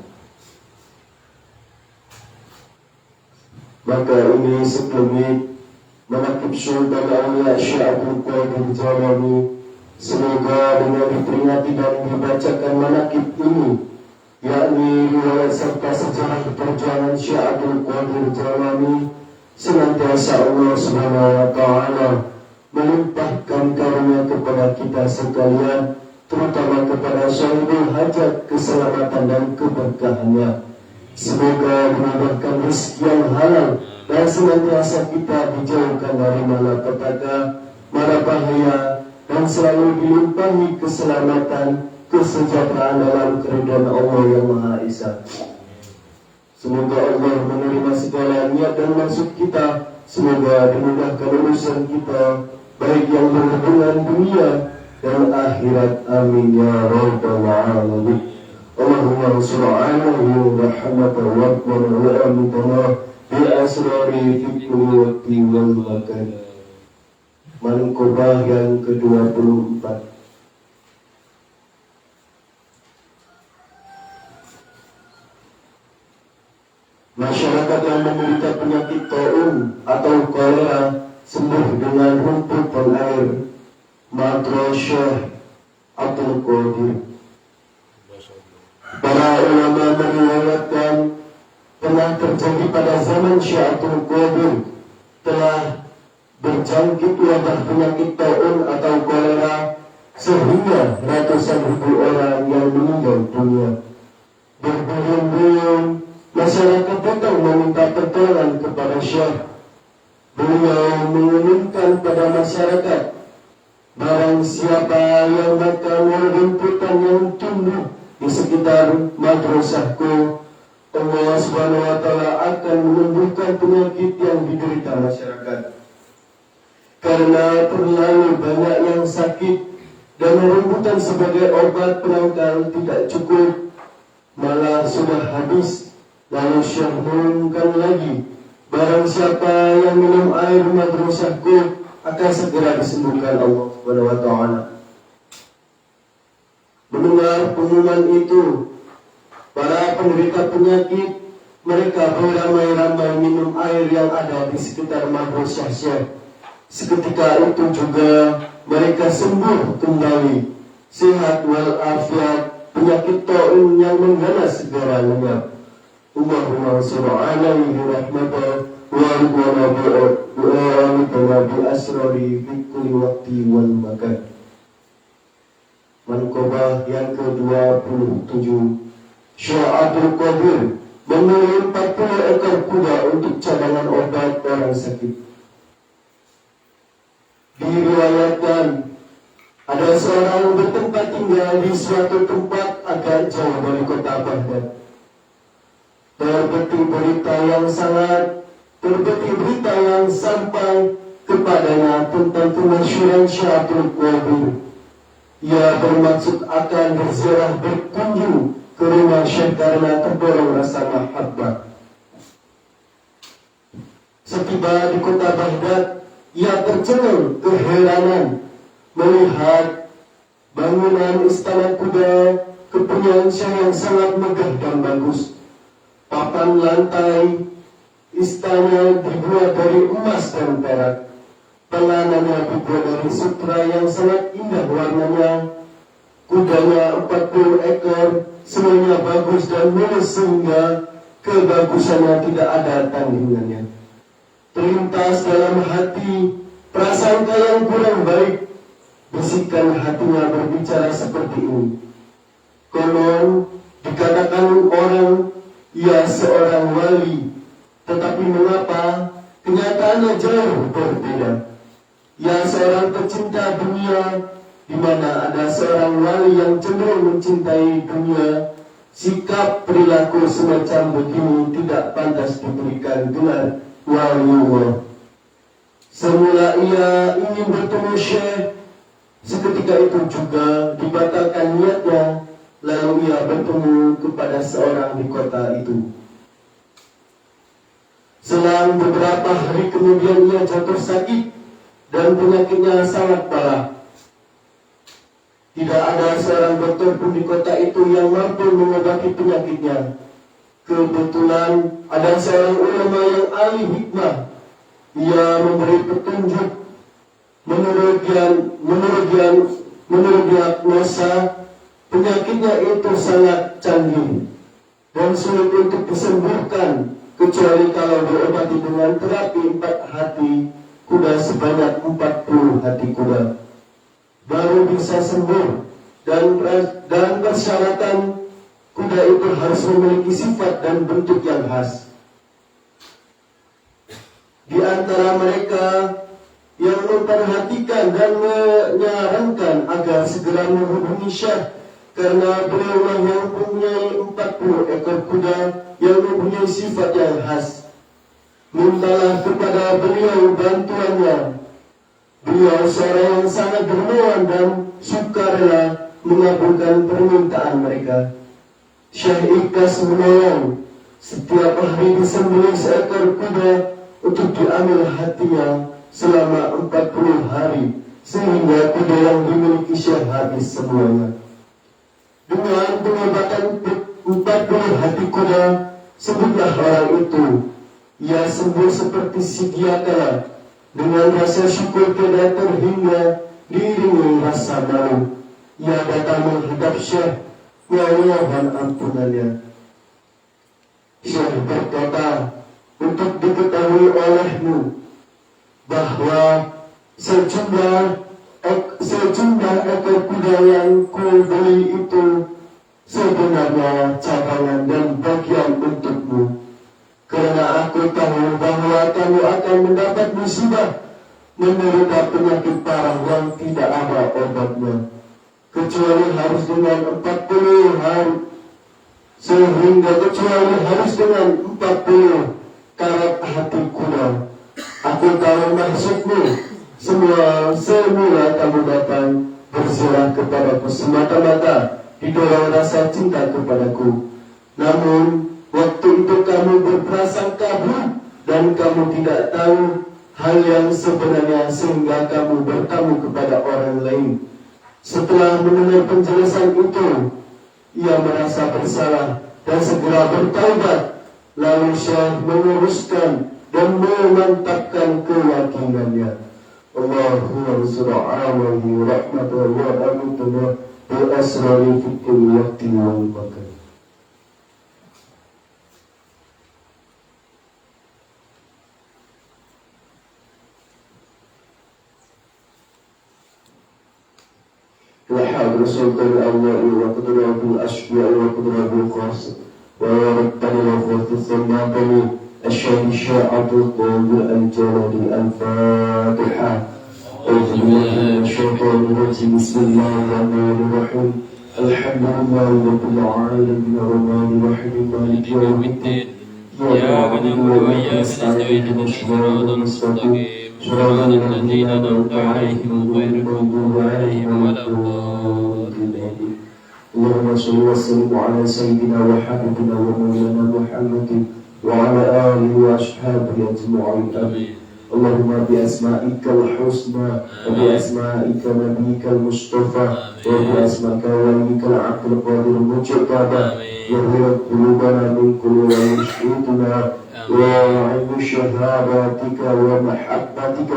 Maka ini sekelumit manaqib Sultan Aulia Syekh Abdul Qadir Jalani. Semoga dengan diperingati dan dibacakan manaqib ini, yakni riwayat serta sejarah perjalanan Syekh Abdul Qadir Jalani, senantiasa Allah Subhanahu wa Ta'ala melimpahkan karunia kepada kita sekalian, terutama kepada sahibul hajat, keselamatan dan keberkahannya. Semoga dimudahkan rezeki yang halal dan senantiasa kita dijauhkan dari malapetaka, mara bahaya, dan selalu dilimpahi keselamatan, kesejahteraan dalam keridhaan Allah yang Maha Esa. Semoga Allah menerima segala niat dan maksud kita. Semoga dimudahkan urusan kita, baik yang berhubungan dunia dan akhirat. Amin ya rabbal alamin. Allahumma sallallahu rahmatan wa barakatuh bi asrari fi kulli waqti wal makan. Manqubah yang ke-24. Masyarakat yang menderita penyakit taun atau kolera sembuh dengan rumput dan air. Mantra Syekh Abdul Qadir. Para ulama meriwayatkan pernah terjadi pada zaman Syekh Abdul Qadir telah berjangkit wabah penyakit taun atau kolera sehingga ratusan ribu orang yang meninggal dunia. Berbulan-bulan masyarakat datang meminta pertolongan kepada Syekh. Beliau mengumumkan pada masyarakat, barang siapa yang makan rumputan yang tumbuh di sekitar madrasahku, Allah Subhanahu wa Ta'ala akan menyembuhkan penyakit yang diderita masyarakat. Karena terlalu banyak yang sakit dan rumputan sebagai obat penangkal tidak cukup, malah sudah habis. Lalu Syekh mengumumkan lagi, barang siapa yang minum air madrasahku akan segera disembuhkan Allah Subhanahu wa Ta'ala. Mendengar pengumuman itu, para penderita penyakit mereka beramai-ramai minum air yang ada di sekitar madrasah Syekh. Seketika itu juga mereka sembuh kembali, sehat walafiat, penyakit taun yang mengganas segera lenyap. Allahumma sholli alaihi rahmatan wa ridwana bi asrari fi kulli waqti wal makan. Manqabah yang ke-27, Syekh Abdul Qadir membeli 40 ekor kuda untuk cadangan obat orang sakit. Diriwayatkan ada seorang bertempat tinggal di suatu tempat agak jauh dari kota Baghdad. Terbeti berita yang sampai kepadanya tentang kemasyhuran Syekh Abdul Qadir. Ia bermaksud akan berziarah berkunjung ke rumah Syekh karena terdorong rasa mahabbah. Setiba di kota Baghdad, ia tercengang keheranan melihat bangunan istana kuda kepunyaan Syekh yang sangat megah dan bagus. Papan lantai istana dibuat dari emas dan perak. Pelanannya dibuat dari sutra yang sangat indah warnanya. Kudanya 40 ekor, semuanya bagus dan mulus sehingga kebagusannya tidak ada tandingannya. Terlintas dalam hati prasangka yang kurang baik. Bisikan hatinya berbicara seperti ini. Konon dikatakan orang ia seorang wali, tetapi mengapa kenyataannya jauh berbeda? Ia seorang pecinta dunia, di mana ada seorang wali yang cenderung mencintai dunia. Sikap perilaku semacam begini tidak pantas diberikan gelar waliullah. Semula ia ingin bertemu Syekh, seketika itu juga dibatalkan niatnya. Lalu ia bertemu kepada seorang di kota itu. Selang beberapa hari kemudian ia jatuh sakit dan penyakitnya sangat parah. Tidak ada seorang dokter pun di kota itu yang mampu mengobati penyakitnya. Kebetulan ada seorang ulama yang ahli hikmah. Ia memberi petunjuk menurut diagnosa penyakitnya itu sangat canggih dan sulit untuk disembuhkan kecuali kalau diobati dengan terapi 4 hati kuda sebanyak 40 hati kuda. Baru bisa sembuh, dan persyaratan kuda itu harus memiliki sifat dan bentuk yang khas. Di antara mereka yang memperhatikan dan menyarankan agar segera menghubungi Syekh, karena beliau yang mempunyai 40 ekor kuda yang mempunyai sifat yang khas. Mintalah kepada beliau bantuannya. Beliau seorang yang sangat dermawan dan sukarela mengabulkan permintaan mereka. Syekh ikhlas menolong. Setiap hari disembelih seekor kuda untuk diambil hatinya selama 40 hari, sehingga kuda yang dimiliki Syekh habis semuanya. Dengan pengobatan 40 hati kuda, Sebutlah orang itu, ia sembuh seperti sedia kala, dengan rasa syukur tiada terhingga, diiringi rasa malu. Ia datang menghadap Syekh, ya mohon ampunannya. Syekh berkata, untuk diketahui olehmu bahwa sejumlah ekor kuda yang ku beli itu sebenarnya cadangan dan bagian untukmu, karena aku tahu bahwa kamu akan mendapat musibah, menderita penyakit parah yang tidak ada obatnya, kecuali harus dengan 40 hari, kecuali harus dengan 40 karat hati kuda. Aku tahu maksudmu. Semula kamu datang berziarah kepadaku semata-mata didorong rasa cinta kepadaku. Namun waktu itu kamu berprasangka buruk dan kamu tidak tahu hal yang sebenarnya sehingga kamu bertamu kepada orang lain. Setelah mendengar penjelasan itu, ia merasa bersalah dan segera bertaubat. Lalu Syekh meluruskan dan memantapkan keyakinannya. Allahumma sura'awahi rahmatullahi wa barakatuh bi asrari fikul waqti wal makan. وحاضر سلطان الله وقدره الأشياء وقدره الخاص وربنا الخوف الثماتني الشهد الشاعة الطول الجلال الفاتحة. أعوذ بالله من الشيطان الرجيم بسم الله الرحمن الرحيم الحمد لله رب العالمين الرحمن الرحيم مالك يوم الدين إياك نعبد وإياك نستعين اهدنا الصراط المستقيم صراط الذين أنعمت عليهم غير المغضوب عليهم ولا الضالين. اللهم صل وسلم على سيدنا وحبيبنا ومولانا محمد وعلى آله وأصحابه أجمعين آمين. اللهم بأسمائك الحسنى وبأسمائك نبيك المصطفى وبأسمائك وليك العبد القادر المجتبى يغفر قلوبنا من كل ويشهدنا وعلم شهادتك ومحبتك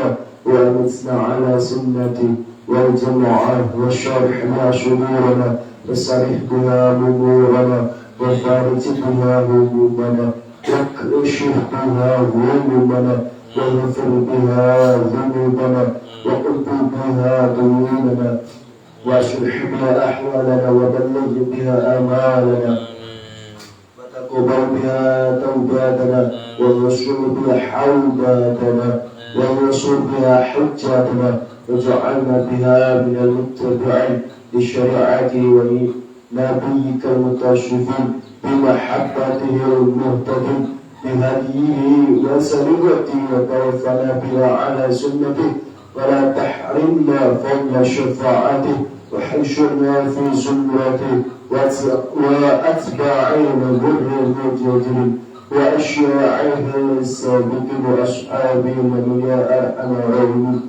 وأمتنا على سنتك والجماعة وشرح ما صدورنا وصرح بها أمورنا وفارج بها همومنا واكشف بها همومنا واغفر بها ذنوبنا وقض بها ديوننا واشرح بها أحوالنا وبلغ بها آمالنا وتقبل بها توباتنا وانصر بها حوباتنا وانصر بها حجاتنا وجعلنا بها من المتبعين لشريعته ونبيك المتشرفين بمحبته المهتدين بهديه وسريرته وتوفنا بها على سنته ولا تحرمنا فضل شفاعته وحشرنا في زمرته وأتباعين بر المجاهدين وأشياعه السابقين وأصحابه من يا أرحم الراحمين.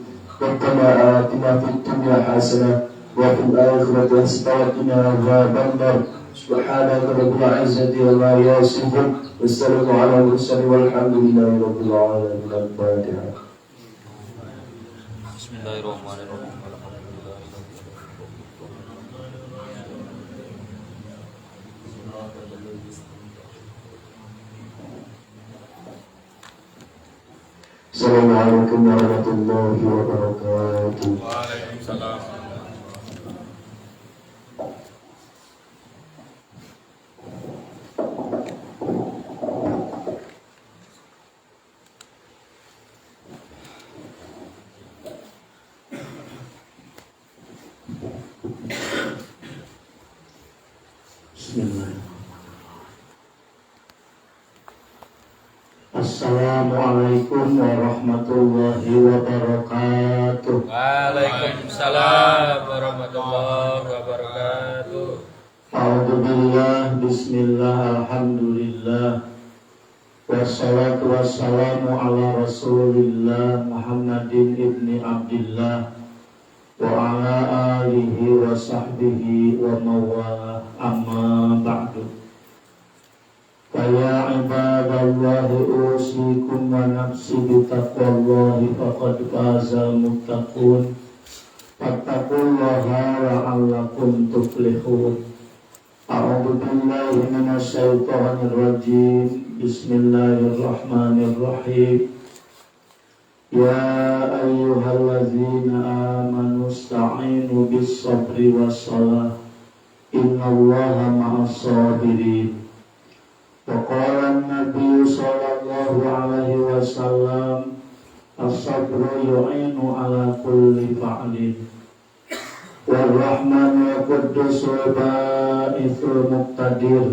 ربنا آتنا في الدنيا حسنة وفي الآخرة حسنة وقنا عذاب النار. سبحانك رب العزة عما يصفون والسلام على المرسلين والحمد لله رب العالمين. الفاتحة. Bismillahirrahmanirrahim. Assalamualaikum warahmatullahi wabarakatuh. Waalaikumsalam. Assalamualaikum warahmatullahi wabarakatuh. Waalaikumsalam warahmatullahi wabarakatuh. A'udzubillah, bismillah, alhamdulillah. Wassalatu wassalamu ala rasulillah Muhammadin ibni Abdillah wa ala alihi wa sahbihi wa mawalah, amma ba'du. Fa فيا عباد الله أوصيكم ونفسي بتقوى الله فقد فاز المتقون فاتقوا الله لعلكم تفلحون أعوذ بالله من الشيطان الرجيم بسم الله الرحمن الرحيم يا أيها الذين آمنوا استعينوا بالصبر والصلاة إن الله مع الصابرين وقال النبي صلى الله عليه وسلم الصبر يعين على كل فعل والرحمن القدوس الباعث المقتدر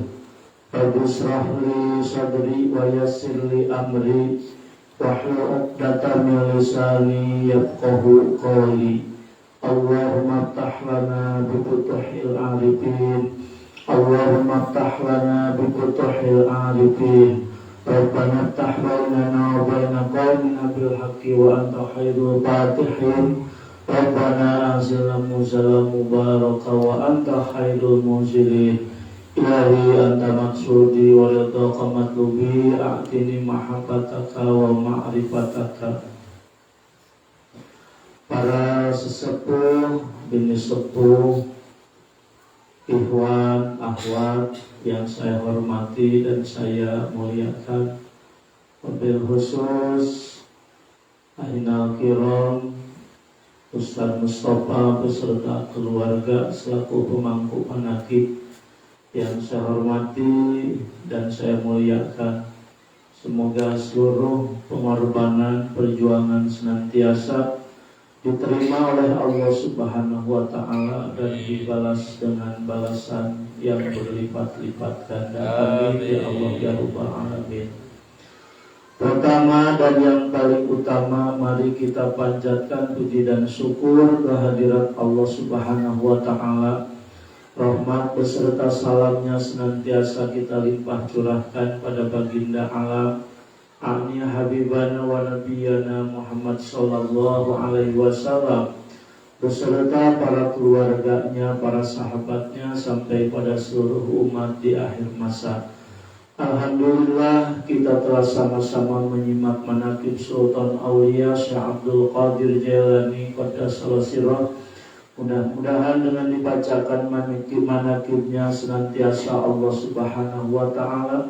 رب اشرح لي صدري ويسر لي أمري واحلل عقدة من لساني يفقهوا قولي اللهم افتح لنا بفتوح العارفين اللهم افتح لنا بفتوح العارفين ربنا افتح بيننا وبين قومنا بالحق وأنت خير الفاتحين ربنا أنزلنا منزلا مباركا وأنت خير المنزلين إلهي أنت مقصودي ورضاك مطلوبي أعطني محبتك ومعرفتك. Para sesepuh, bini sepuh, ikhwan, akhwat yang saya hormati dan saya muliakan, wabil khusus Ahinal Kiram Ustaz Mustafa beserta keluarga selaku pemangku manaqib yang saya hormati dan saya muliakan. Semoga seluruh pengorbanan perjuangan senantiasa diterima oleh Allah Subhanahu wa Ta'ala dan dibalas dengan balasan yang berlipat-lipat ganda. Amin ya Allah ya Rabbal Alamin. Pertama dan yang paling utama, mari kita panjatkan puji dan syukur kehadirat Allah Subhanahu wa Ta'ala. Rahmat beserta salamnya senantiasa kita limpah curahkan pada baginda alam A'niya Habibana wa Nabiyana Muhammad sallallahu alaihi wasallam beserta para keluarganya, para sahabatnya sampai pada seluruh umat di akhir masa. Alhamdulillah kita telah sama-sama menyimak manaqib Sultan Aulia Syekh Abdul Qadir Jailani Qaddasallahu sirrah. Mudah-mudahan dengan dibacakan manaqibnya senantiasa Allah Subhanahu wa Ta'ala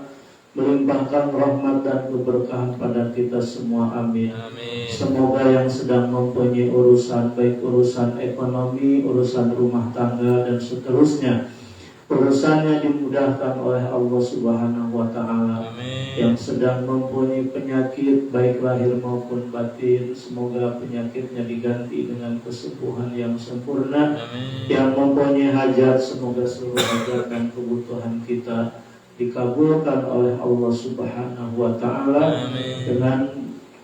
melimpahkan rahmat dan keberkahan pada kita semua. Amin. Amin. Semoga yang sedang mempunyai urusan, baik urusan ekonomi, urusan rumah tangga dan seterusnya, urusannya dimudahkan oleh Allah Subhanahu wa Ta'ala. Yang sedang mempunyai penyakit baik lahir maupun batin, semoga penyakitnya diganti dengan kesembuhan yang sempurna. Amin. Yang mempunyai hajat, semoga seluruh hajat dan kebutuhan kita dikabulkan oleh Allah Subhanahu wa Ta'ala dengan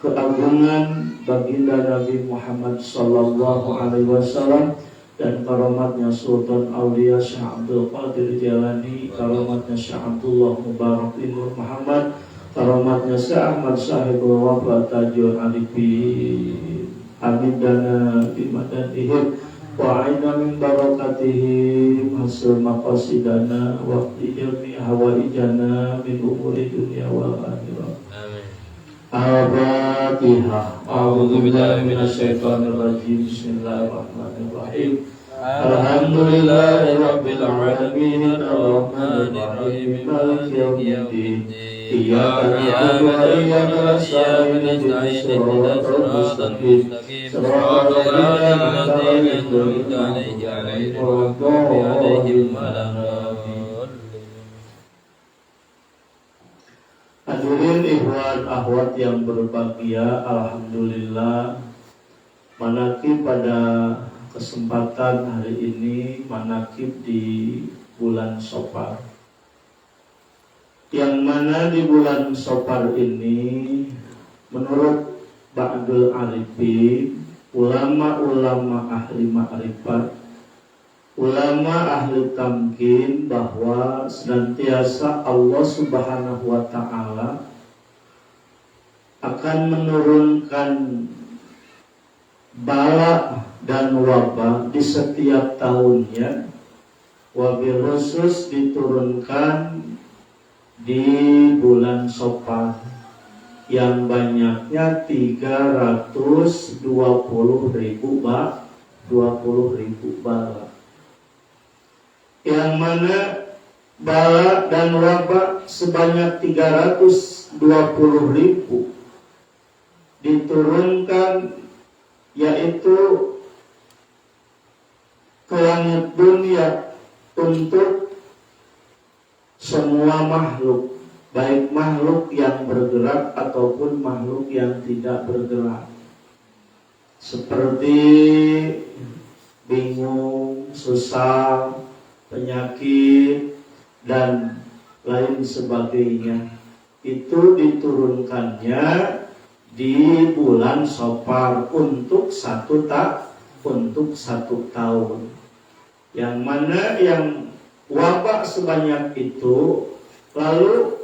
keagungan baginda Nabi Muhammad sallallahu alaihi wasallam dan karamatnya Sultan Aulia Syekh Abdul Qadir Jailani, karamatnya Syekh Abdullah Mubarak bin Muhammad, karamatnya Syekh Ahmad Sahibul Wafa Tajul Arifin. Amin dana bimadanihim wa aina min barakatihim hasil maqasidana waqti ilmi hawaijana min umuri dunia wal akhirah. Amin. Al-Fatihah. A'udzu billahi minasyaitonir rajim. Bismillahirrahmanirrahim. Alhamdulillahi rabbil alamin arrahmanir rahim maliki yaumiddin. Iyyaka na'budu wa iyyaka nasta'in ihdinas siratal mustaqim siratal ladzina an'amta 'alaihim ghairil maghdubi. Hadirin ikhwan akhwat yang berbahagia, alhamdulillah manaqib pada kesempatan hari ini manaqib di bulan Safar, yang mana di bulan Safar ini menurut Ba'dul Arifin, ulama-ulama ahli ma'rifat, ulama ahli tamkin, bahwa senantiasa Allah Subhanahu wa Ta'ala akan menurunkan bala dan wabah di setiap tahunnya. Wabil khusus diturunkan di bulan Safar yang banyaknya 320.000 bala. Yang mana bala dan wabah sebanyak 320.000 diturunkan, yaitu ke langit dunia untuk semua makhluk, baik makhluk yang bergerak ataupun makhluk yang tidak bergerak, seperti bingung, susah, penyakit, dan lain sebagainya. Itu diturunkannya di bulan Safar untuk satu tahun. Yang mana yang wabah sebanyak itu lalu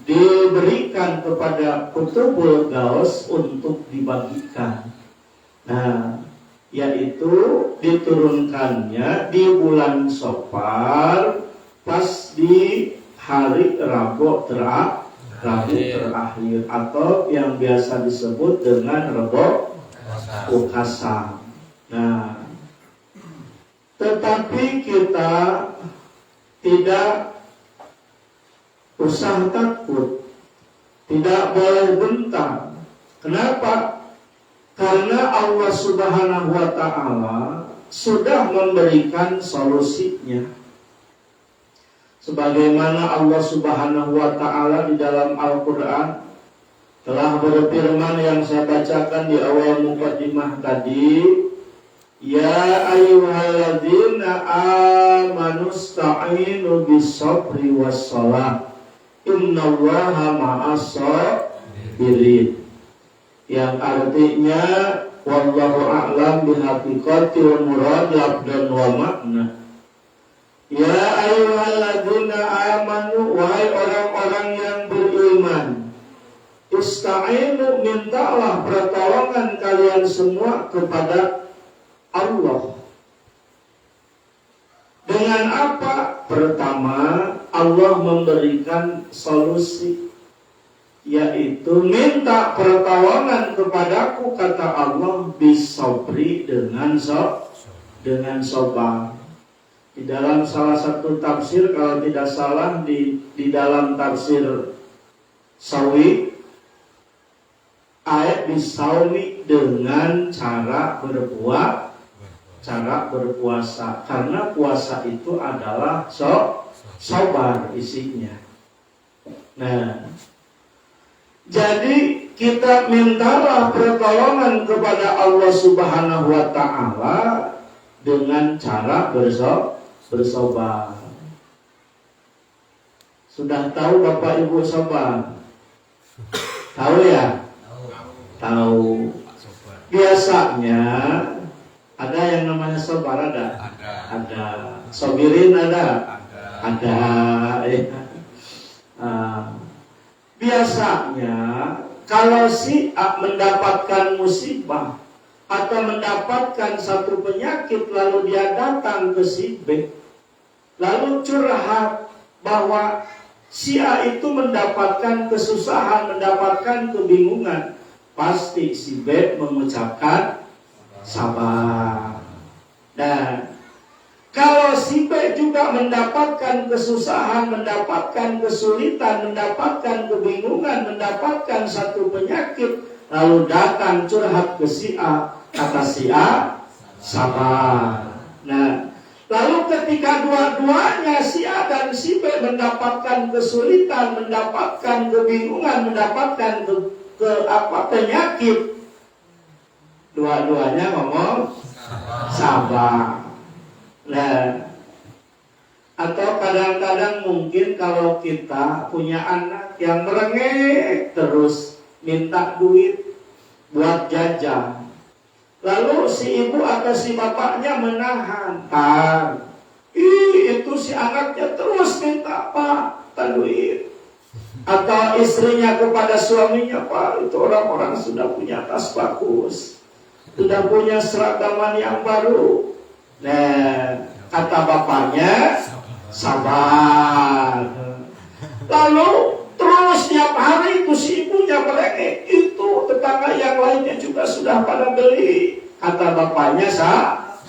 diberikan kepada Qutbul Gaus untuk dibagikan. Nah, yaitu diturunkannya di bulan Safar pas di hari Rabu terakhir atau yang biasa disebut dengan Rebo Ukasam. Nah, tetapi kita tidak usah takut, tidak boleh bentar. Kenapa? Karena Allah Subhanahu wa Ta'ala sudah memberikan solusinya. Sebagaimana Allah Subhanahu wa Ta'ala di dalam Al-Quran telah berfirman yang saya bacakan di awal mukadimah tadi, ya ayyuhalladzina amanu sta'inu bis-sabri was-shalah innallaha ma'as-sabirin, yang artinya wallahu a'lam bihaqiqatil murad labdan wa makna. Ya ayyuhalladzina amanu, wahai orang-orang yang beriman, ista'inu, mintalah pertolongan kalian semua kepada Allah. Dengan apa? Pertama, Allah memberikan solusi, yaitu minta pertolongan kepadaku, kata Allah, bisabri, dengan sabar. Di dalam salah satu tafsir, kalau tidak salah di dalam tafsir Sawi, ayat bisaumi, dengan cara berpuasa, karena puasa itu adalah sabar isinya. Nah, jadi kita mintalah pertolongan kepada Allah Subhanahu wa Ta'ala dengan cara bersabar. Sudah tahu Bapak Ibu sabar? Tahu ya? Tahu. Biasanya ada yang namanya sabar, ada? Ada. Sabirin ada? Ada. Biasanya kalau si A mendapatkan musibah atau mendapatkan satu penyakit, lalu dia datang ke si B, lalu curhat bahwa si A itu mendapatkan kesusahan, mendapatkan kebingungan, pasti si B mengucapkan sabar. Dan kalau si B juga mendapatkan kesusahan, mendapatkan kesulitan, mendapatkan kebingungan, mendapatkan satu penyakit, lalu datang curhat ke si A, kata si A, sabar. Nah, lalu ketika dua-duanya si A dan si B mendapatkan kesulitan, mendapatkan kebingungan, mendapatkan penyakit, dua-duanya ngomong sabar. Nah, atau kadang-kadang mungkin kalau kita punya anak yang merengek terus minta duit buat jajan, lalu si ibu atau si bapaknya menahan, itu si anaknya terus minta Pak, duit. Atau istrinya kepada suaminya, Pak, itu orang-orang sudah punya tas bagus, sudah punya seragaman yang baru. Nah, kata bapaknya, sabar. Lalu terus tiap hari itu si ibunya merengek. Itu tetangga yang lainnya juga sudah pada beli. Kata bapaknya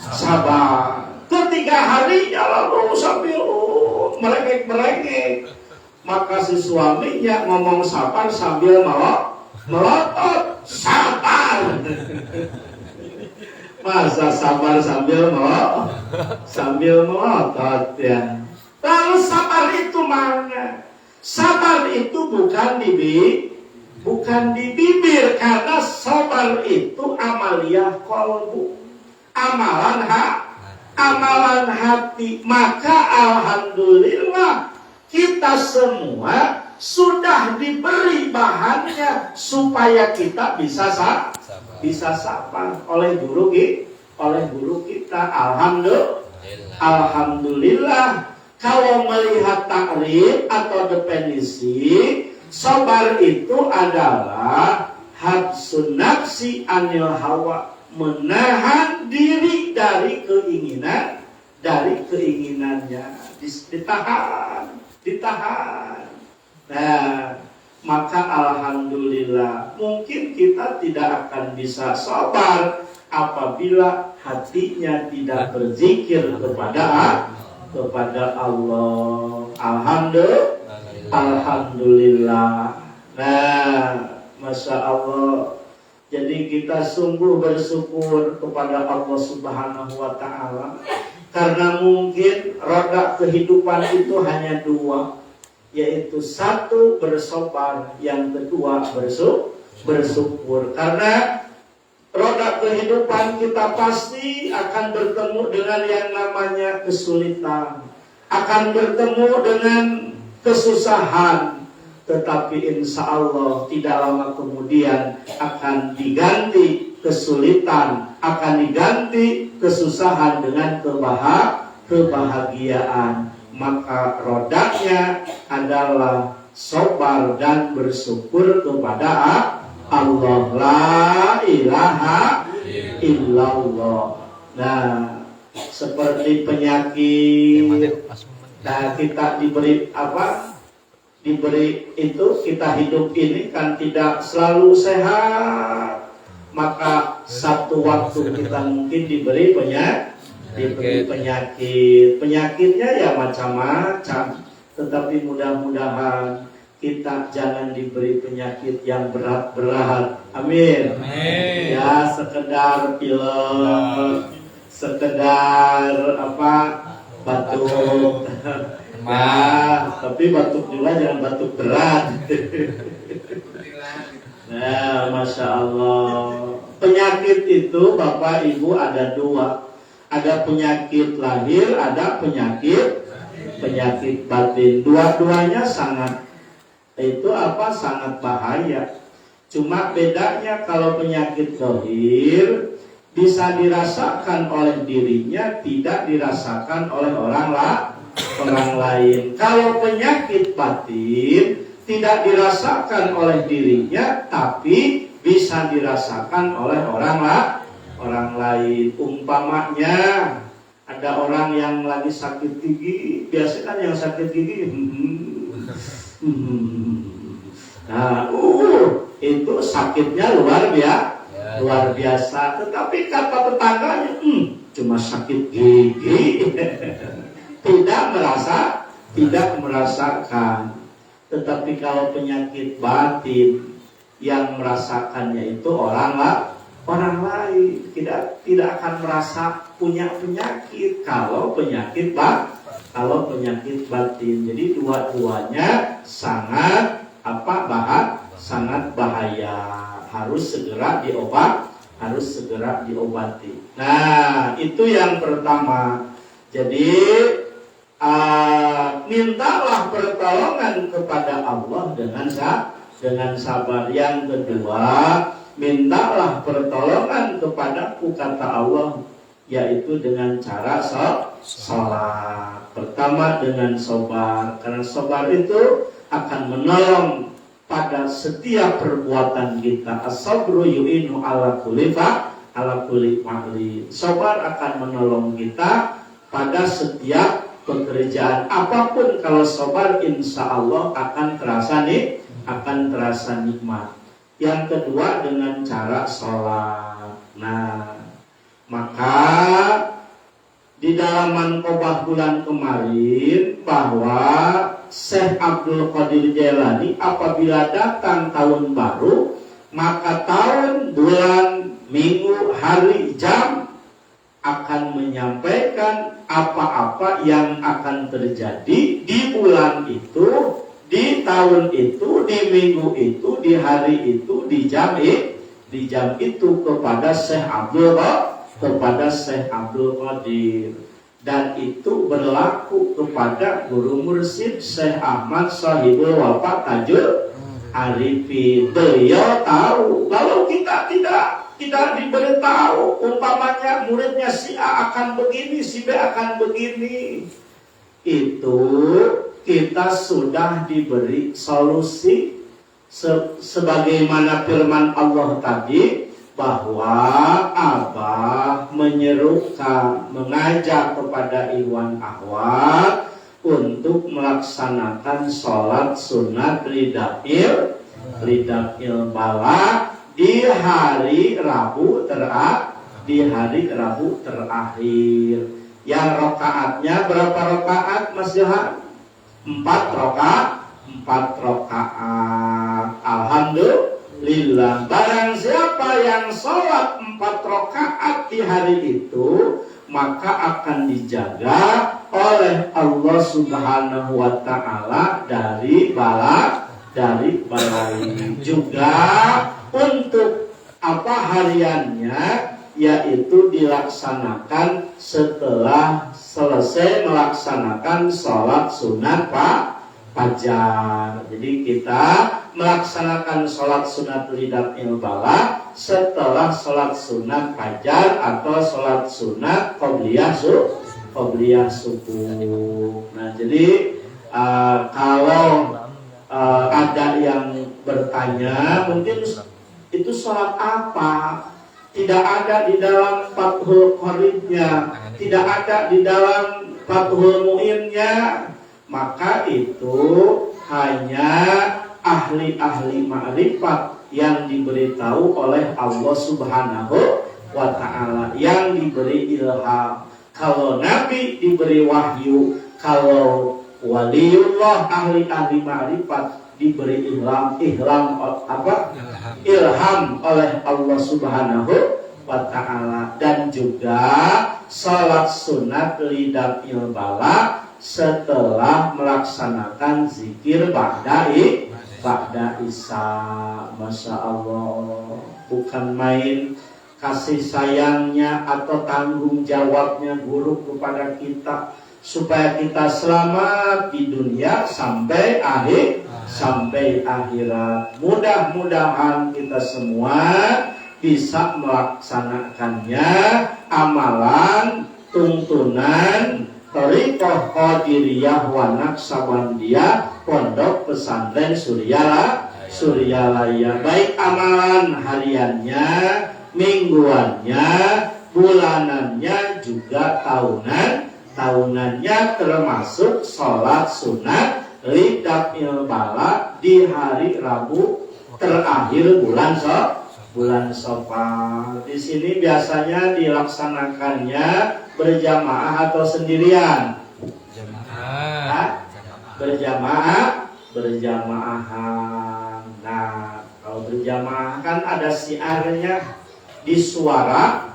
sabar. Ketiga harinya lalu sambil merengek. Maka si suaminya ngomong sabar sambil melotot. Sabar. Masa sabar sambil melotot ya. Lalu sabar itu mana? Sabar itu bukan di bibir, karena sabar itu amaliyah qalbu, amalan hati. Maka alhamdulillah kita semua sudah diberi bahannya supaya kita bisa sabar oleh guru kita. Alhamdulillah. Kalau melihat takrif atau definisi, sabar itu adalah habsun nafsi anil hawa, menahan diri dari keinginannya, ditahan. Nah, maka alhamdulillah mungkin kita tidak akan bisa sabar apabila hatinya tidak berzikir kepada Allah. Alhamdulillah. Nah, Masya Allah. Jadi kita sungguh bersyukur kepada Allah Subhanahu wa Ta'ala, karena mungkin roda kehidupan itu hanya dua, yaitu satu bersabar, yang kedua bersyukur. Karena roda kehidupan kita pasti akan bertemu dengan yang namanya kesulitan, akan bertemu dengan kesusahan, tetapi insya Allah tidak lama kemudian akan diganti kesulitan, akan diganti kesusahan dengan kebahagiaan. Maka rodanya adalah sabar dan bersyukur kepada Allah. La ilaha illallah. Nah, seperti penyakit. Nah, kita diberi apa? Diberi itu, kita hidup ini kan tidak selalu sehat. Maka satu waktu kita mungkin diberi penyakit. Penyakitnya ya macam-macam. Tetapi mudah-mudahan kita jangan diberi penyakit yang berat-berat. Amin. Ya, sekedar pilek, sekedar batuk. Nah, tapi batuk juga jangan batuk berat. Nah, Masya Allah. Penyakit itu Bapak Ibu ada dua. Ada penyakit lahir, ada penyakit batin. Dua-duanya sangat bahaya. Cuma bedanya kalau penyakit lahir bisa dirasakan oleh dirinya, tidak dirasakan oleh orang lain. Kalau penyakit batin tidak dirasakan oleh dirinya, tapi bisa dirasakan oleh orang lain. Umpamanya ada orang yang lagi sakit gigi, biasanya kan yang sakit gigi nah, itu sakitnya luar biasa. Tetapi kata tetangganya, cuma sakit gigi, tidak merasakan. Tetapi kalau penyakit batin, yang merasakannya itu orang lain, tidak akan merasa punya penyakit kalau penyakit batin. Jadi dua-duanya sangat bahaya, harus segera diobati. Nah, itu yang pertama. Jadi mintalah pertolongan kepada Allah dengan sabar. Yang kedua, mintalah pertolongan kepadaku, kata Allah, yaitu dengan cara sholat. Pertama dengan sabar, karena sabar itu akan menolong pada setiap perbuatan kita. As-sabru yu'inu ala kulli ma'li. Sabar akan menolong kita pada setiap pekerjaan apapun kalau sabar insya Allah akan terasa nikmat. Yang kedua dengan cara sholat. Nah, maka di dalam Manqobah bulan kemarin bahwa Syekh Abdul Qadir Jailani apabila datang tahun baru, maka tahun, bulan, minggu, hari, jam akan menyampaikan apa-apa yang akan terjadi di bulan itu, di tahun itu, di minggu itu, di hari itu, di jam itu kepada Syekh Abdul Qadir. Dan itu berlaku kepada guru mursyid Syekh Ahmad Sahibul Wafa Tajul Arifin. Beliau tahu kalau kita tidak diberitahu, umpamanya muridnya si A akan begini, si B akan begini, itu kita sudah diberi solusi sebagaimana firman Allah tadi, bahwa Abah menyerukan, mengajak kepada ikhwan akhwat untuk melaksanakan sholat sunat ridafil balak di hari Rabu terakhir. Yang rokaatnya berapa rokaat Mas Johan? 4 rokaat. Alhamdulillah. Barang siapa yang sholat 4 rokaat di hari itu, maka akan dijaga oleh Allah Subhanahu wa Ta'ala dari bala ini. Juga untuk hariannya, yaitu dilaksanakan setelah selesai melaksanakan sholat sunat fajar. Jadi kita melaksanakan sholat sunat ridafil balak setelah sholat sunat fajar atau sholat sunat qobliyah subuh. Nah, jadi kalau ada yang bertanya, mungkin itu sholat apa? Tidak ada di dalam Fathul Qoribnya, tidak ada di dalam Fathul Mu'innya. Maka itu hanya ahli-ahli ma'rifat yang diberitahu oleh Allah Subhanahu wa Ta'ala, yang diberi ilham. Kalau Nabi diberi wahyu, kalau waliullah ahli-ahli ma'rifat diberi ilham oleh Allah Subhanahu wa Ta'ala. Dan juga salat sunat ridafil balak setelah melaksanakan zikir ba'da isya. Masya Allah, bukan main kasih sayangnya atau tanggung jawabnya guru kepada kita supaya kita selamat di dunia sampai akhirat. Mudah-mudahan kita semua bisa melaksanakannya, amalan tuntunan Thariqah Qadiriyah wa Naqsabandiyah Pondok Pesantren Suryalaya, baik amalan hariannya, mingguannya, bulanannya, juga tahunannya, termasuk sholat sunat ridafil balak di hari Rabu terakhir bulan Safar. Di sini biasanya dilaksanakannya berjamaah atau sendirian? Berjamaah. Nah, kalau berjamaah kan ada siarnya, disuarakan.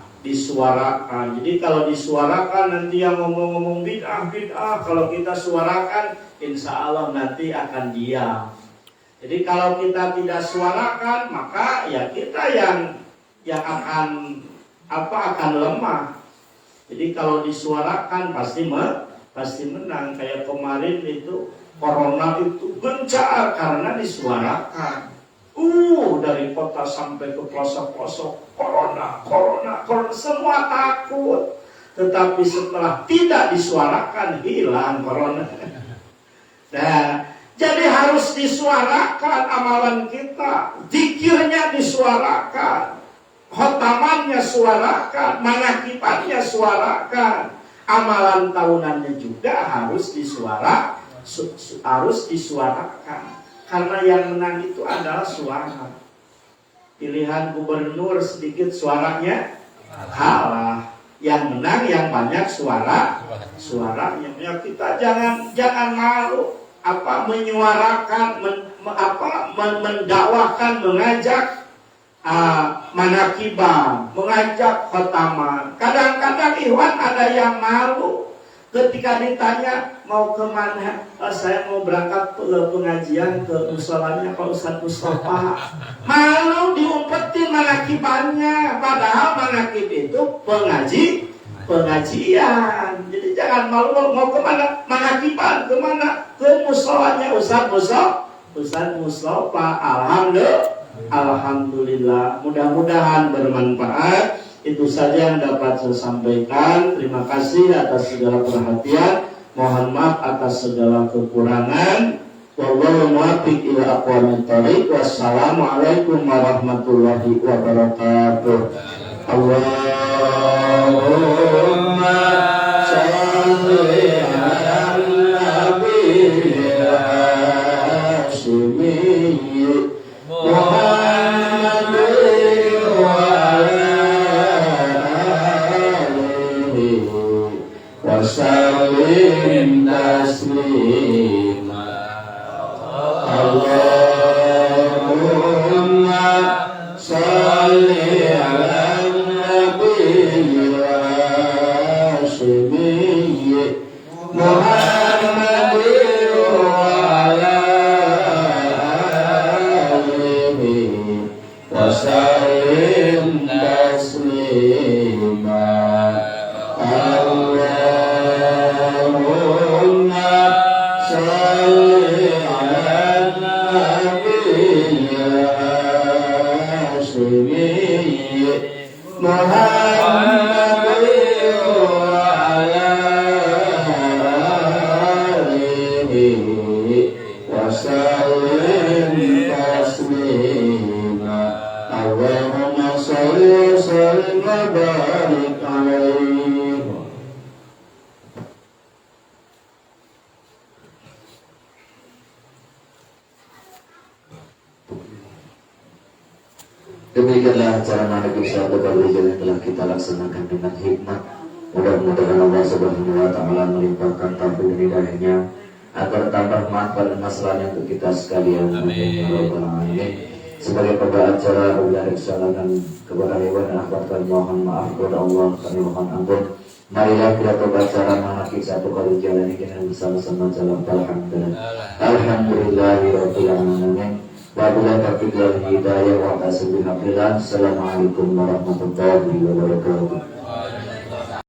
Jadi kalau disuarakan nanti yang ngomong-ngomong bid'ah, kalau kita suarakan insya Allah nanti akan diam. Jadi kalau kita tidak suarakan, maka ya kita yang akan lemah. Jadi kalau disuarakan pasti menang. Kayak kemarin itu corona itu gencar karena disuarakan. Dari kota sampai ke pelosok-pelosok corona, semua takut. Tetapi setelah tidak disuarakan, hilang corona. Nah, jadi harus disuarakan amalan kita, zikirnya disuarakan, khotamannya suarakan, manakibannya suarakan. amalan tahunannya juga harus harus disuarakan, karena yang menang itu adalah suara. Pilihan gubernur sedikit suaranya kalah, yang menang yang banyak suaranya. Ya, kita jangan malu menyuarakan, mendakwahkan, mengajak manakibah, mengajak khotaman. Kadang-kadang Ikhwan ada yang malu ketika ditanya mau kemana. Saya mau berangkat pengajian ke musholanya Pak Ustadz Mustafa. Malu diumpetin manakibahnya, padahal manakib itu pengajian. Jadi jangan malu mau kemana, manakiban kemana, ke musholanya Ustadz Mustafa. Alhamdulillah, mudah-mudahan bermanfaat. Itu saja yang dapat saya sampaikan. Terima kasih atas segala perhatian. Mohon maaf atas segala kekurangan. Wallahu muwaffiq ila aqwamit thoriq. Wassalamualaikum warahmatullahi wabarakatuh. Allahumma shalli ala nabiyil hashimi Muhammad wa alihi wa sallim taslima. Allahumma shalli ala nabiyil hashimi Muhammad wa wasallim taslima. Allahumma shalli ala nabiyil hashimi Muhammad wa ala alihi wa sallim taslima. Allahumma sholli wa sallim wa barik alaihi. Demikianlah acara manakib satu kali yang telah kita laksanakan dengan hikmat. Mudah-mudahan Allah Subhanahu wa Ta'ala melimpahkan taufik hidayahnya agar tambah manfaat dan masalahnya untuk kita sekalian. Amin. Sebagai pembawa acara, bila ada kesalahan kepada hewan dan akhwat, mohon maaf kepada Allah, kami mohon ampun. Marilah kita tobat cara manakib satu kali jalani dengan bersama-sama jalan alhamdulillah. Alhamdulillahirabbil alamin. Wabillahi taufiq wal hidayah wa tasbih. Assalamualaikum warahmatullahi wabarakatuh.